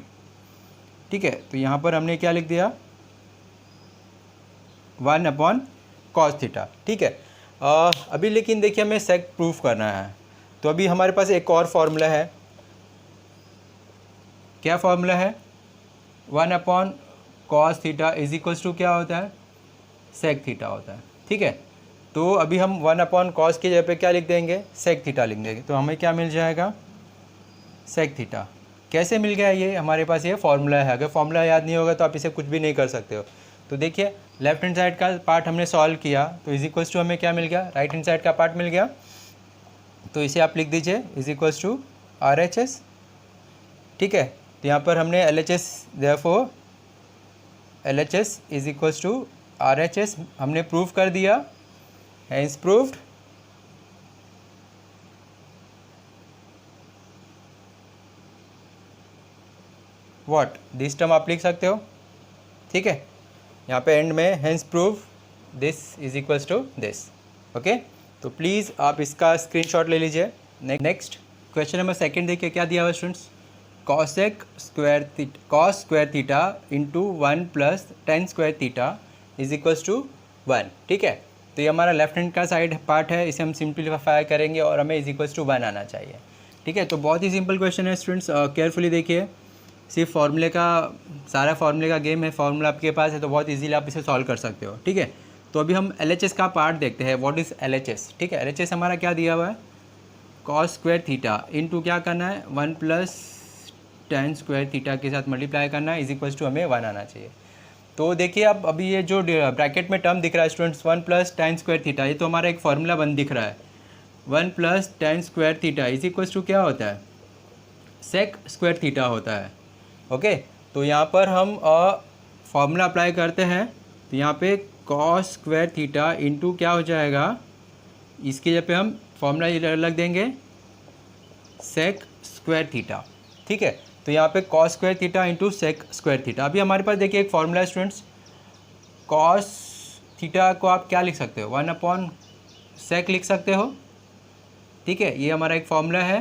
Speaker 1: ठीक है, तो यहाँ पर हमने क्या लिख दिया, 1 अपॉन कॉस थीटा। ठीक है, अभी लेकिन देखिए हमें सेक प्रूफ करना है। तो अभी हमारे पास एक और फॉर्मूला है। क्या फॉर्मूला है? 1 upon cos theta is equals to क्या होता है, सेक थीटा होता है। ठीक है, तो अभी हम 1 अपॉन कॉस की जगह पे क्या लिख देंगे, सेक थीटा लिख देंगे। तो हमें क्या मिल जाएगा, सेक थीटा। कैसे मिल गया? ये हमारे पास ये फॉर्मूला है। अगर फॉर्मूला याद नहीं होगा तो आप इसे कुछ भी नहीं कर सकते हो। तो देखिए लेफ्ट हैंड साइड का पार्ट हमने सॉल्व किया तो इज इक्वल्स टू हमें क्या मिल गया, राइट हैंड साइड का पार्ट मिल गया। तो इसे आप लिख दीजिए इज इक्वल्स टू RHS। ठीक है, तो यहाँ पर हमने LHS, therefore LHS is equals to RHS हमने प्रूफ कर दिया, hence proved. What, this term आप लिख सकते हो। ठीक है, यहाँ पे एंड में hence prove this is equals to this. Okay, तो प्लीज़ आप इसका स्क्रीनशॉट ले लीजिए। नेक्स्ट क्वेश्चन नंबर सेकंड देखिए क्या दिया हुआ students, cos square theta into 1 plus tan square theta is equals to 1। ठीक है, तो ये हमारा लेफ्ट हैंड का साइड पार्ट है, इसे हम सिंप्लीफाई करेंगे और हमें इज इक्वल्स टू 1 आना चाहिए। ठीक है, तो बहुत ही सिंपल क्वेश्चन है स्टूडेंट्स, केयरफुली देखिए। सिर्फ फार्मूले का, सारा फार्मूले का गेम है। फार्मूला आपके पास है तो बहुत इजीली आप इसे सॉल्व कर सकते हो। ठीक है, तो अभी हम LHS का पार्ट देखते हैं। What is LHS? ठीक है, LHS हमारा क्या दिया हुआ है, कॉस स्क्वायर थीटा इंटू क्या करना है, 1 प्लस टेन स्क्वायर थीटा के साथ मल्टीप्लाई करना है, इज इक्वल्स टू हमें 1 आना चाहिए। तो देखिए अब अभी ये जो ब्रैकेट में टर्म दिख रहा है students, 1 plus tan square theta, ये तो हमारा एक फार्मूला बन दिख रहा है। 1 plus tan square theta is equals to क्या होता है, सेक स्क्वायर थीटा होता है। ओके, तो यहाँ पर हम फॉर्मूला अप्लाई करते हैं। तो यहाँ पे कॉस स्क्वायर थीटा इंटू क्या हो जाएगा, इसके जगह पे हम फॉर्मूला लग देंगे सेक स्क्वायर थीटा। ठीक है, तो यहाँ पे cos square theta into sec square theta. अभी हमारे पास देखिए एक फॉर्मूला है स्टूडेंट्स, कॉस थीटा को आप क्या लिख सकते हो, 1 अपॉन सेक लिख सकते हो। ठीक है, ये हमारा एक फॉर्मूला है।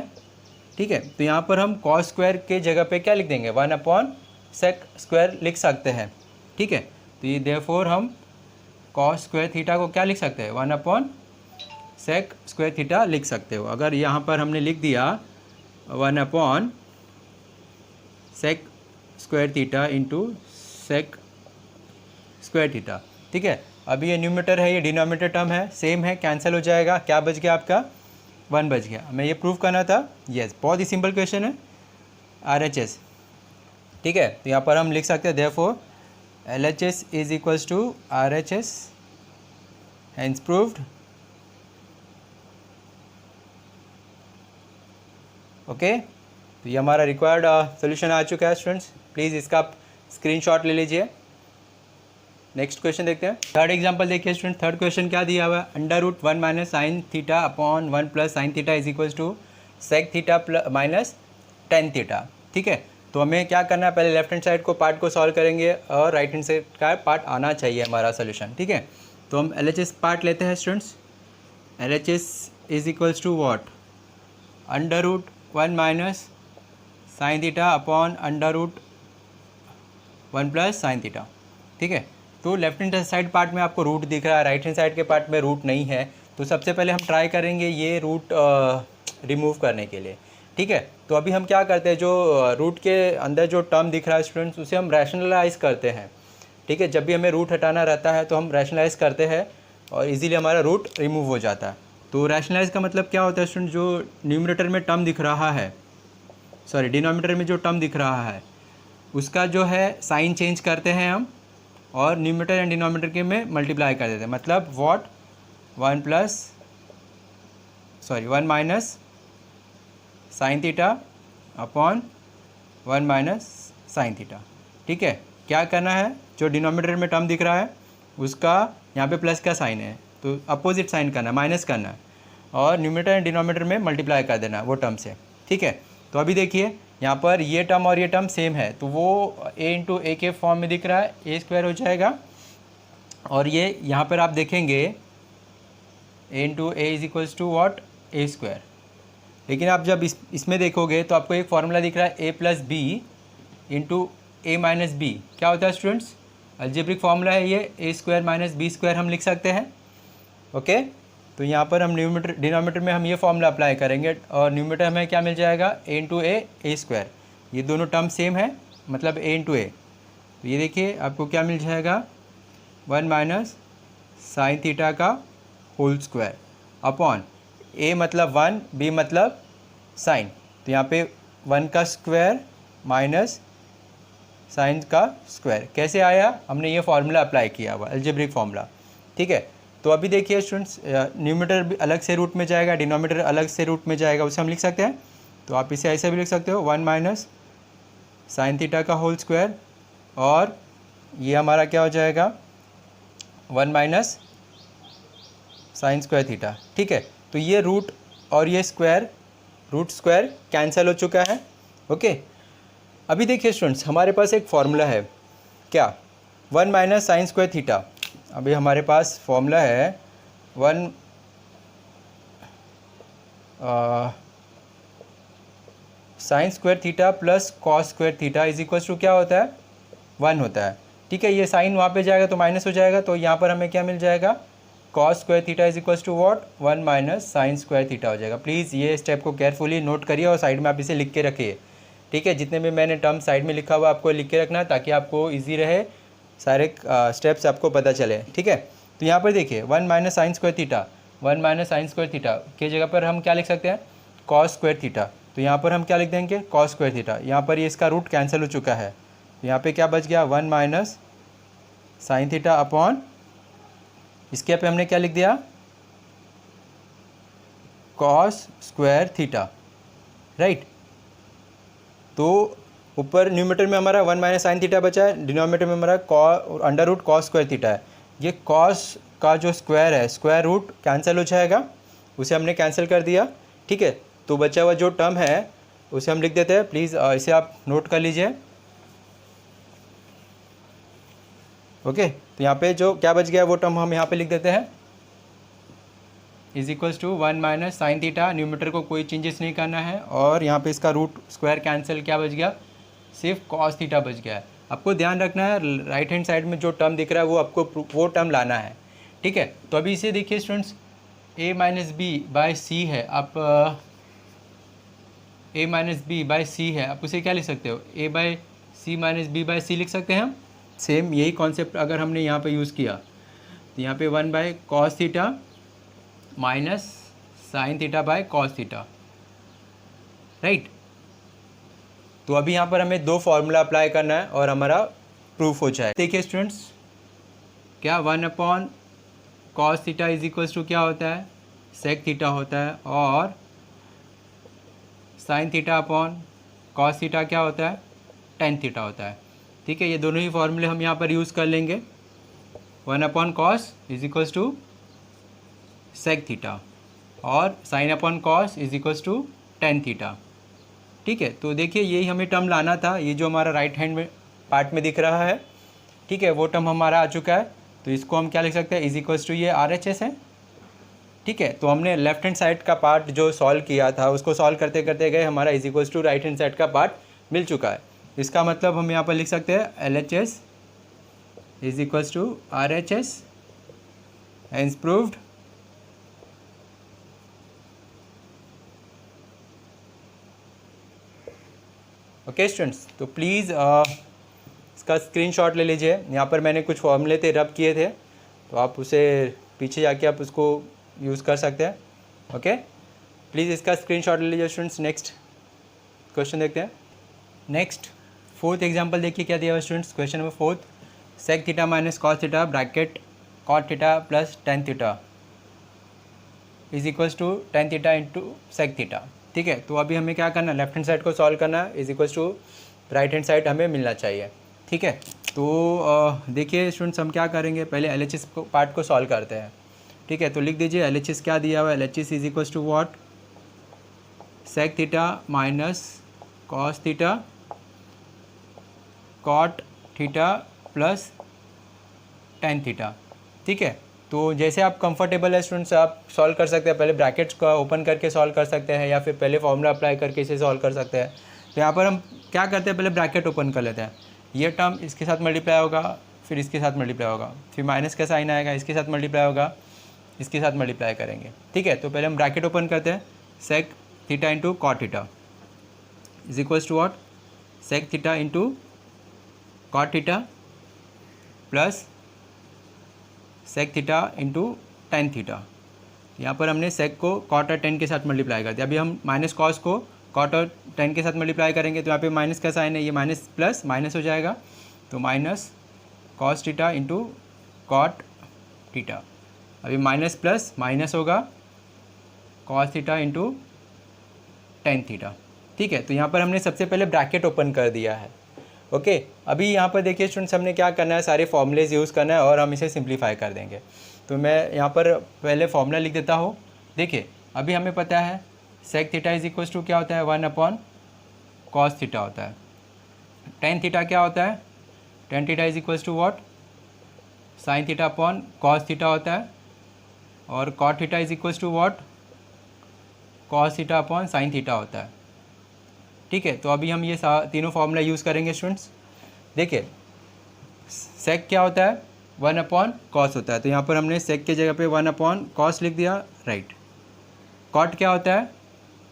Speaker 1: ठीक है, तो यहाँ पर हम कॉस स्क्वायर के जगह पे क्या लिख देंगे, 1 अपॉन सेक स्क्वायर लिख सकते हैं। ठीक है, तो ये देयरफॉर हम कॉस स्क्वायर थीटा को क्या लिख सकते हैं, 1 अपॉन सेक स्क्वायर थीटा लिख सकते हो। अगर यहाँ पर हमने लिख दिया 1 upon sec square theta into sec square theta. ठीक है, अभी ये न्यूमरेटर है, ये डिनोमिनेटर टर्म है, सेम है, कैंसिल हो जाएगा। क्या बच गया आपका, 1 बच गया। हमें ये प्रूव करना था। यस, बहुत ही सिंपल क्वेश्चन है, RHS। ठीक है, तो यहाँ पर हम लिख सकते हैं therefore LHS is equals to RHS, hence proved. Okay, तो ये हमारा रिक्वायर्ड सोल्यूशन आ चुका है स्टूडेंट्स। प्लीज़ इसका आप स्क्रीनशॉट ले लीजिए। नेक्स्ट क्वेश्चन देखते हैं। थर्ड एग्जांपल देखिए स्टूडेंट, थर्ड क्वेश्चन क्या दिया हुआ है, √1 minus sine theta upon 1 plus sine theta is equals to sec theta minus tan theta. ठीक है, तो हमें क्या करना है, पहले लेफ्ट हैंड साइड को पार्ट को सॉल्व करेंगे और राइट हैंड साइड का पार्ट आना चाहिए हमारा सोल्यूशन। ठीक है, तो हम LHS पार्ट लेते हैं students. LHS is equals to what, √1 minus sine theta upon √1 plus sine theta. ठीक है, तो लेफ्ट हैंड साइड पार्ट में आपको रूट दिख रहा है, राइट हैंड साइड के पार्ट में रूट नहीं है। तो सबसे पहले हम ट्राई करेंगे ये रूट रिमूव करने के लिए। ठीक है, तो अभी हम क्या करते हैं, जो रूट के अंदर जो टर्म दिख रहा है स्टूडेंट्स, उसे हम रैशनलाइज करते हैं। ठीक है, जब भी हमें रूट हटाना रहता है तो हम रैशनलाइज करते हैं और इजीली हमारा रूट रिमूव हो जाता है। तो रैशनलाइज का मतलब क्या होता है स्टूडेंट, जो न्यूमरेटर में टर्म दिख रहा है, सॉरी डिनोमिनेटर में जो टर्म दिख रहा है उसका जो है साइन चेंज करते हैं हम और न्यूमरेटर एंड डिनोमिनेटर के में मल्टीप्लाई कर देते हैं। मतलब what, 1 minus sine theta upon 1 minus sine theta. ठीक है, क्या करना है, जो डिनोमिनेटर में टर्म दिख रहा है उसका यहाँ पे प्लस का साइन है तो अपोजिट साइन करना है, माइनस करना है और न्यूमरेटर एंड डिनोमिनेटर में मल्टीप्लाई कर देना वो टर्म से। ठीक है, तो अभी देखिए यहाँ पर ये टर्म और ये टर्म सेम है, तो वो ए इंटू ए के फॉर्म में दिख रहा है, ए स्क्वायर हो जाएगा। और ये यहाँ पर आप देखेंगे A into A is equals to what, A square. लेकिन आप जब इसमें देखोगे तो आपको एक फार्मूला दिख रहा है ए प्लस बी इंटू ए माइनस बी। क्या होता है स्टूडेंट्स, अलजेब्रिक फार्मूला है ये, ए स्क्वायर माइनस बी स्क्वायर हम लिख सकते हैं। ओके, तो यहाँ पर हम डिनोमिनेटर में हम ये फार्मूला अप्लाई करेंगे और न्यूमरेटर हमें क्या मिल जाएगा, ए इंटू ए स्क्वायर। ये दोनों टर्म सेम है, मतलब ए इंटू ए। तो ये देखिए आपको क्या मिल जाएगा, 1 माइनस साइन थीटा का होल स्क्वायर अपॉन ए मतलब 1, बी मतलब साइन। तो यहाँ पे 1 का स्क्वायर माइनस साइन का स्क्वायर। कैसे आया, हमने ये फार्मूला अप्लाई किया हुआ अलजेब्रिक फार्मूला। ठीक है, तो अभी देखिए स्टूडेंट्स, न्यूमरेटर भी अलग से रूट में जाएगा, डिनोमिनेटर अलग से रूट में जाएगा, उसे हम लिख सकते हैं। तो आप इसे ऐसे भी लिख सकते हो, 1 माइनस साइन थीटा का होल स्क्वायर, और ये हमारा क्या हो जाएगा, 1 माइनस साइन स्क्वायर थीटा। ठीक है, तो ये रूट और ये स्क्वायर, रूट स्क्वायर कैंसिल हो चुका है। ओके, अभी देखिए स्टूडेंट्स, हमारे पास एक फार्मूला है, क्या, 1 माइनस साइन स्क्वायर थीटा। अभी हमारे पास फॉर्मूला है 1 sine square theta plus cos square theta is equals to क्या होता है, 1 होता है। ठीक है, ये साइन वहाँ पे जाएगा तो माइनस हो जाएगा, तो यहाँ पर हमें क्या मिल जाएगा, cos square theta is equals to what, 1 minus sine square theta हो जाएगा। प्लीज़ ये स्टेप को केयरफुली नोट करिए और साइड में आप इसे लिख के रखिए। ठीक है, जितने भी मैंने टर्म साइड में लिखा हुआ आपको लिख के रखना है, ताकि आपको ईजी रहे, सारे स्टेप्स आपको पता चले। ठीक है, तो यहाँ पर देखिए 1 minus sine square theta, 1 minus sine square theta की जगह पर हम क्या लिख सकते हैं, कॉस स्क्वायर थीटा। तो यहाँ पर हम क्या लिख देंगे, कॉस स्क्वायर थीटा। यहाँ पर ये इसका रूट कैंसिल हो चुका है, तो यहाँ पे क्या बच गया, 1 माइनस साइन थीटा अपॉन, इसके पे हमने क्या लिख दिया, कॉस स्क्वायर थीटा। राइट, तो ऊपर न्यूमरेटर में हमारा 1 माइनस साइन थीटा बचा है, डिनोमिनेटर में हमारा under root cos square theta है। ये कॉस का जो स्क्वायर है, स्क्वायर रूट कैंसिल हो जाएगा, उसे हमने कैंसिल कर दिया। ठीक है, तो बचा हुआ जो टर्म है उसे हम लिख देते हैं। प्लीज़ इसे आप नोट कर लीजिए। ओके, तो यहाँ पे जो क्या बच गया वो टर्म हम यहाँ पे लिख देते हैं, is equals to 1 minus sine theta. Numerator को कोई चेंजेस नहीं करना है, और यहाँ पे इसका रूट स्क्वायर कैंसिल, क्या बच गया, सिर्फ कॉस थीटा बच गया है। आपको ध्यान रखना है, राइट हैंड साइड में जो टर्म दिख रहा है वो आपको वो टर्म लाना है। ठीक है, तो अभी इसे देखिए students, a minus B by C है, आप a minus B by C है, आप उसे क्या लिख सकते हो, a by C minus B by C लिख सकते हैं हम। सेम यही कॉन्सेप्ट अगर हमने यहाँ पे यूज़ किया, तो यहाँ पे 1 by cos theta minus sine theta by cos theta. Right, तो अभी यहाँ पर हमें 2 फार्मूला अप्लाई करना है और हमारा प्रूफ हो जाए। देखिए स्टूडेंट्स, क्या 1 upon cos theta is equals to क्या होता है, सेक थीटा होता है, और sine theta upon cos theta क्या होता है, टेन थीटा होता है। ठीक है, ये दोनों ही फॉर्मूले हम यहाँ पर यूज़ कर लेंगे। 1 upon cos is equals to sec theta, और sine upon cos is equals to tan theta. ठीक है, तो देखिए यही हमें टर्म लाना था, ये जो हमारा राइट हैंड में पार्ट में दिख रहा है। ठीक है, वो टर्म हमारा आ चुका है, तो इसको हम क्या लिख सकते हैं, इज इक्वल्स टू ये RHS है। ठीक है, तो हमने लेफ्ट हैंड साइड का पार्ट जो सॉल्व किया था उसको सॉल्व करते करते गए, हमारा is equals to right hand side का पार्ट मिल चुका है। इसका मतलब हम यहाँ पर लिख सकते हैं LHS is equals to RHS, hence proved. Okay students, तो प्लीज़ इसका स्क्रीनशॉट ले लीजिए। यहाँ पर मैंने कुछ फॉर्मूले थे रब किए थे, तो आप उसे पीछे जाके आप उसको यूज़ कर सकते हैं। ओके, प्लीज़ इसका स्क्रीनशॉट ले लीजिए स्टूडेंट्स। नेक्स्ट क्वेश्चन देखते हैं। नेक्स्ट 4th एग्जांपल देखिए क्या दिया हुआ students. Question number 4, sec theta minus cos theta bracket cot theta plus tan theta is equals to tan theta into sec theta. ठीक है, तो अभी हमें क्या करना है, लेफ्ट हैंड साइड को सॉल्व करना है, is equals to right hand side हमें मिलना चाहिए। ठीक है, तो देखिए स्टूडेंट्स, हम क्या करेंगे, पहले LHS को पार्ट को सॉल्व करते हैं। ठीक है, तो लिख दीजिए LHS क्या दिया हुआ है, LHS is equals to what, sec theta minus cos theta cot theta plus tan theta. ठीक है, तो जैसे आप कंफर्टेबल है स्टूडेंट्स, आप सॉल्व कर सकते हैं। पहले ब्रैकेट्स का ओपन करके सॉल्व कर सकते हैं या फिर पहले फॉर्मूला अप्लाई करके इसे सॉल्व कर सकते हैं। तो यहाँ पर हम क्या करते हैं, पहले ब्रैकेट ओपन कर लेते हैं। ये टर्म इसके साथ मल्टीप्लाई होगा, फिर इसके साथ मल्टीप्लाई होगा, फिर माइनस का साइन आएगा, इसके साथ मल्टीप्लाई होगा, इसके साथ मल्टीप्लाई करेंगे। ठीक है, तो पहले हम ब्रैकेट ओपन करते हैं। Sec theta into cot theta is equals to what, sec theta into cot theta plus sec theta into tan theta. यहाँ पर हमने सेक को कॉट और टेन के साथ मल्टीप्लाई कर दिया। अभी हम माइनस कॉस को कॉट और टेन के साथ मल्टीप्लाई करेंगे, तो यहाँ पे माइनस का साइन है, ये माइनस प्लस माइनस हो जाएगा, तो minus cos theta into cot theta. अभी माइनस प्लस माइनस होगा, cos theta into tan theta. ठीक है, तो यहाँ पर हमने सबसे पहले ब्रैकेट ओपन कर दिया है। ओके, अभी यहाँ पर देखिए स्टूडेंट्स, हमने क्या करना है, सारे फॉर्मूलेज यूज़ करना है और हम इसे सिंप्लीफाई कर देंगे। तो मैं यहाँ पर पहले फॉर्मूला लिख देता हूँ। देखिए, अभी हमें पता है sec theta is equals to क्या होता है, 1 अपॉन कॉस थीटा होता है। टेन थीटा क्या होता है, tan theta is equals to what, sine theta upon cos theta होता है। और cot theta is equals to what, cos theta upon sine theta होता है। ठीक है, तो अभी हम ये तीनों फार्मूला यूज़ करेंगे स्टूडेंट्स। देखिए, सेक क्या होता है, 1 अपॉन कॉस होता है, तो यहाँ पर हमने सेक की जगह पे 1 अपॉन कॉस लिख दिया, राइट। कॉट क्या होता है,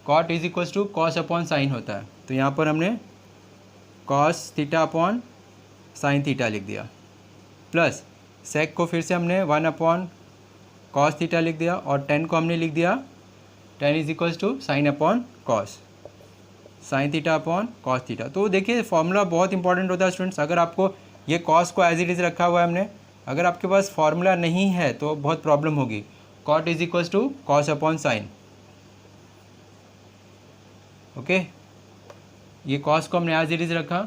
Speaker 1: cot is equals to cos upon sine होता है, तो यहाँ पर हमने cos theta upon sine theta लिख दिया। प्लस सेक को फिर से हमने 1 अपॉन कॉस थीटा लिख दिया, और 10 को हमने लिख दिया, 10 is equals to sine upon cos, sine theta upon cos theta. तो देखिए, फॉर्मूला बहुत इंपॉर्टेंट होता है स्टूडेंट्स। अगर आपको ये कॉस को एज इट इज़ रखा हुआ है हमने, अगर आपके पास फॉर्मूला नहीं है तो बहुत प्रॉब्लम होगी। Cot is equals to cos upon sine. Okay, ये कॉस को हमने एज इट इज़ रखा,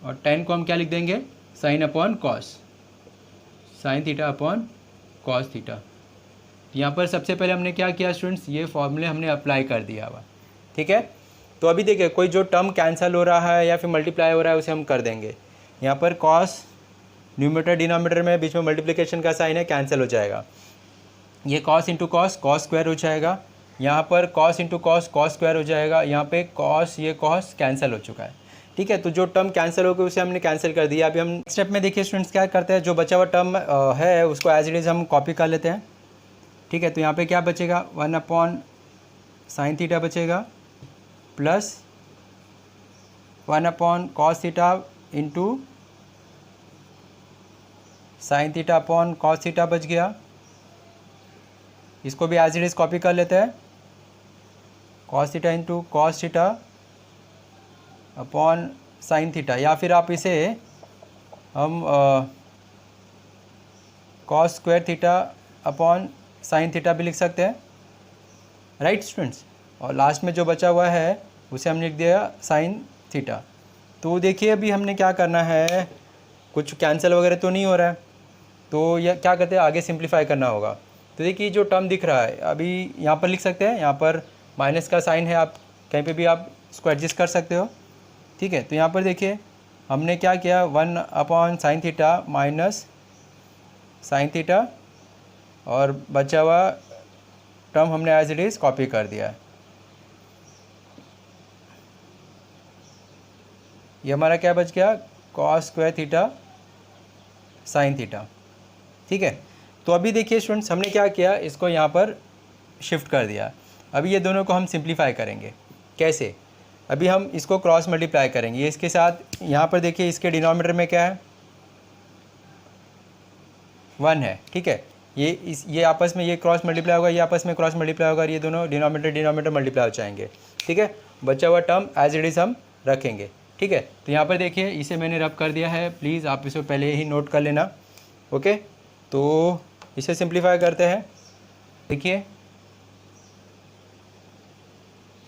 Speaker 1: और 10 को हम क्या लिख देंगे, sign upon cos, sine theta upon cos theta. यहाँ पर सबसे पहले हमने क्या किया स्टूडेंट्स, ये फॉर्मूले हमने अप्लाई कर दिया हुआ। ठीक है, तो अभी देखिए, कोई जो टर्म कैंसिल हो रहा है या फिर मल्टीप्लाई हो रहा है उसे हम कर देंगे। यहाँ पर कॉस न्यूमरेटर डिनोमिनेटर में बीच में मल्टीप्लिकेशन का साइन है, कैंसिल हो जाएगा। ये cos into cos, cos square हो जाएगा। यहाँ पर cos into cos, cos square हो जाएगा। यहाँ पे कॉस, ये कॉस कैंसिल हो चुका है। ठीक है, तो जो टर्म कैंसिल हो गया उसे हमने कैंसिल कर दिया। अभी हम स्टेप में देखिए स्टूडेंट्स क्या करते हैं, जो बचा हुआ टर्म है उसको एज इट इज़ हम कॉपी कर लेते हैं। ठीक है, तो यहाँ पे क्या बचेगा, 1 अपॉन साइन थीटा बचेगा, plus 1 upon cos theta into sine theta upon cos theta बच गया। इसको भी एज इट इज़ कॉपी कर लेते हैं, cos theta into cos theta upon sine theta, या फिर आप इसे हम cos square theta upon sine theta भी लिख सकते हैं, राइट स्टूडेंट्स। और लास्ट में जो बचा हुआ है उसे हम लिख दिया साइन थीटा। तो देखिए, अभी हमने क्या करना है, कुछ कैंसिल वगैरह तो नहीं हो रहा है, तो यह क्या करते हैं, आगे सिंप्लीफाई करना होगा। तो देखिए, जो टर्म दिख रहा है अभी यहाँ पर लिख सकते हैं, यहाँ पर माइनस का साइन है, आप कहीं पे भी आप इसको एडजस्ट कर सकते हो। ठीक है, तो यहाँ पर देखिए हमने क्या किया, 1 upon sine theta minus sine theta, और बचा हुआ टर्म हमने एज इट इज़ कॉपी कर दिया है। ये हमारा क्या बच गया, cos square theta sine theta. ठीक है, तो अभी देखिए स्टूडेंट्स, हमने क्या किया, इसको यहाँ पर शिफ्ट कर दिया। अभी ये दोनों को हम सिंप्लीफाई करेंगे। कैसे, अभी हम इसको क्रॉस मल्टीप्लाई करेंगे, ये इसके साथ। यहाँ पर देखिए, इसके डिनोमिनेटर में क्या है, 1 है। ठीक है, ये आपस में ये क्रॉस मल्टीप्लाई होगा, ये आपस में क्रॉस मल्टीप्लाई होगा, और ये दोनों डिनोमिनेटर मल्टीप्लाई हो जाएंगे। ठीक है, बचा हुआ टर्म एज इट इज़ हम रखेंगे। ठीक है, तो यहाँ पर देखिए, इसे मैंने रब कर दिया है, प्लीज़ आप इसे पहले ही नोट कर लेना। ओके, तो इसे सिंप्लीफाई करते हैं। देखिए,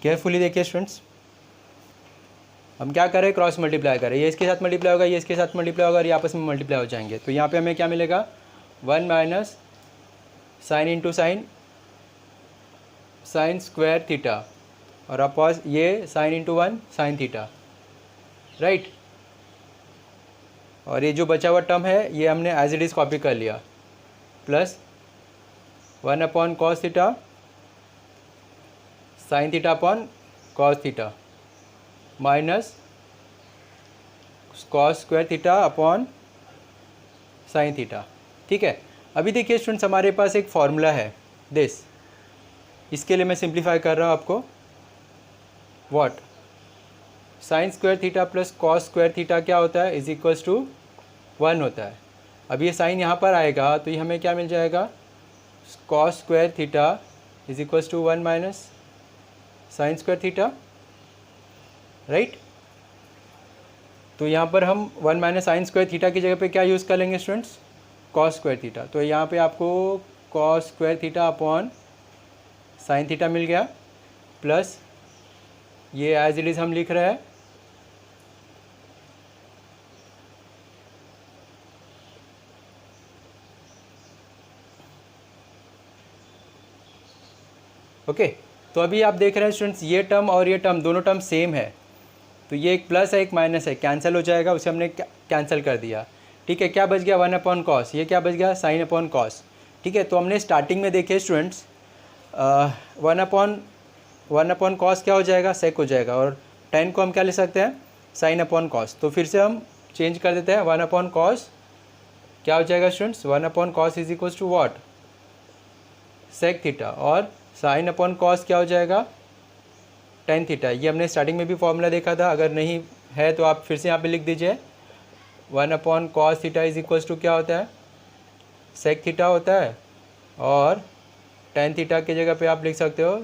Speaker 1: केयरफुली देखिए स्टूडेंट्स, हम क्या करें, क्रॉस मल्टीप्लाई करें, ये इसके साथ मल्टीप्लाई होगा, ये इसके साथ मल्टीप्लाई होगा, और ये आपस में मल्टीप्लाई हो जाएंगे। तो यहाँ पे हमें क्या मिलेगा, 1 minus sine into sine, sign square theta और अपॉज ये sine into 1 sine theta, right. और ये जो बचा हुआ टर्म है ये हमने एज इट इज़ कॉपी कर लिया, plus 1 upon cos theta sine theta upon cos theta minus cos square theta upon sine theta, ठीक है। अभी देखिए स्टूडेंट्स, हमारे पास एक फॉर्मूला है दिस, इसके लिए मैं सिंप्लीफाई कर रहा हूँ आपको। What sign square theta plus cos square theta क्या होता है, इज इक्वल्स टू 1 होता है। अब ये साइन यहाँ पर आएगा तो ये हमें क्या मिल जाएगा, cos square theta is equals to 1 minus sine square theta, right. तो यहाँ पर हम 1 माइनस साइन स्क्वायर थीटा की जगह पे क्या यूज़ कर लेंगे स्टूडेंट्स, कॉस स्क्वायर थीटा। तो यहाँ पे आपको cos square theta upon sine theta मिल गया, प्लस ये एज इट इज़ हम लिख रहे हैं ओके। तो अभी आप देख रहे हैं स्टूडेंट्स, ये टर्म और ये टर्म दोनों टर्म सेम है, तो ये एक प्लस है एक माइनस है, कैंसिल हो जाएगा, उसे हमने कैंसिल कर दिया, ठीक है। क्या बच गया 1 अपॉन कॉस, ये क्या बच गया साइन अपॉन कॉस, ठीक है। तो हमने स्टार्टिंग में देखे स्टूडेंट्स 1 अपॉन कॉस क्या हो जाएगा, सेक हो जाएगा, और 10 को हम क्या ले सकते हैं, साइन अपॉन कॉस। तो फिर से हम चेंज कर देते हैं, 1 अपॉन कॉस क्या हो जाएगा students, 1 upon cos is equals to what, sec theta, और साइन अपॉन कॉस क्या हो जाएगा, टेन थीटा। ये हमने स्टार्टिंग में भी फॉर्मूला देखा था, अगर नहीं है तो आप फिर से यहाँ पे लिख दीजिए, 1 upon cos theta is equals to क्या होता है, सेक थीटा होता है, और टेन थीटा की जगह पे आप लिख सकते हो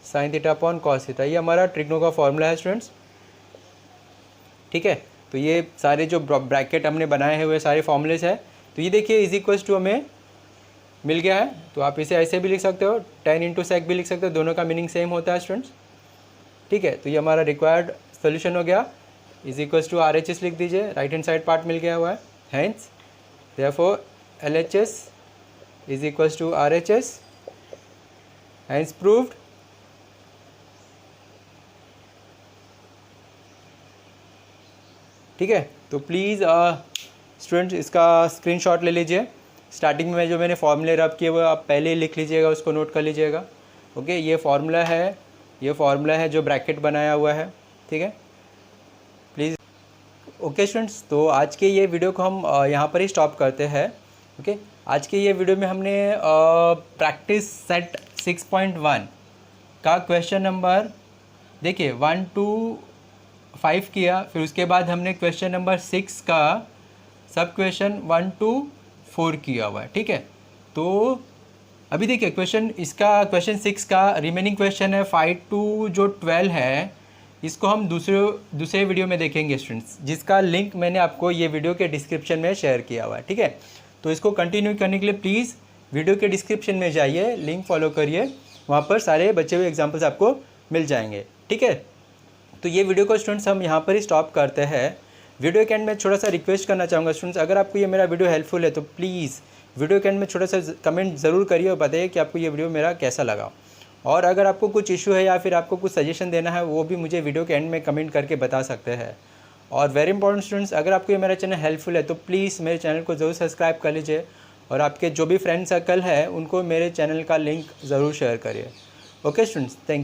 Speaker 1: sign theta upon cos theta. ये हमारा ट्रिग्नो का फॉर्मूला है स्टूडेंट्स, ठीक है। तो ये सारे जो ब्रैकेट हमने बनाए हुए सारे फॉर्मूलेस है, तो ये देखिए इज इक्वल्स टू हमें मिल गया है। तो आप इसे ऐसे भी लिख सकते हो, 10 इंटू सेक भी लिख सकते हो, दोनों का मीनिंग सेम होता है स्टूडेंट्स, ठीक है। तो ये हमारा रिक्वायर्ड सोल्यूशन हो गया, इज इक्वल्स टू RHS लिख दीजिए, राइट हैंड साइड पार्ट मिल गया हुआ है, hence therefore LHS is equals to RHS, hence proved. ठीक है। तो प्लीज़ स्टूडेंट्स इसका स्क्रीनशॉट ले लीजिए, स्टार्टिंग में जो मैंने फॉर्मूले रब किए वो आप पहले ही लिख लीजिएगा, उसको नोट कर लीजिएगा, ओके। ये फॉर्मूला है जो ब्रैकेट बनाया हुआ है, ठीक है, प्लीज़, ओके स्टूडेंट्स। तो आज के ये वीडियो को हम यहाँ पर ही स्टॉप करते हैं, ओके। आज के ये वीडियो में हमने प्रैक्टिस सेट 6.1 का क्वेश्चन नंबर देखिए 1 to 5 किया, फिर उसके बाद हमने क्वेश्चन नंबर 6 का सब क्वेश्चन 1 to 4 किया हुआ है, ठीक है। तो अभी देखिए क्वेश्चन 6 का रिमेनिंग क्वेश्चन है 5 to जो 12 है, इसको हम दूसरे वीडियो में देखेंगे स्टूडेंट्स, जिसका लिंक मैंने आपको ये वीडियो के डिस्क्रिप्शन में शेयर किया हुआ है, ठीक है। तो इसको कंटिन्यू करने के लिए प्लीज़ वीडियो के डिस्क्रिप्शन में जाइए, लिंक फॉलो करिए, वहाँ पर सारे बचे हुए एग्जाम्पल्स आपको मिल जाएंगे, ठीक है। तो ये वीडियो को स्टूडेंट्स हम यहाँ पर ही स्टॉप करते हैं। वीडियो के एंड में छोटा सा रिक्वेस्ट करना चाहूँगा स्टूडेंट्स, अगर आपको ये मेरा वीडियो हेल्पफुल है तो प्लीज़ वीडियो के एंड में छोटा सा कमेंट ज़रूर करिए और बताइए कि आपको ये वीडियो मेरा कैसा लगा। और अगर आपको कुछ इशू है या फिर आपको कुछ सजेशन देना है, वो भी मुझे वीडियो के एंड में कमेंट करके बता सकते हैं। और वेरी इंपॉर्टेंट स्टूडेंट्स, अगर आपको ये मेरा चैनल हेल्पफुल है तो प्लीज़ मेरे चैनल को ज़रूर सब्सक्राइब कर लीजिए, और आपके जो भी फ्रेंड सर्कल है उनको मेरे चैनल का लिंक ज़रूर शेयर करिए, ओके स्टूडेंट्स, थैंक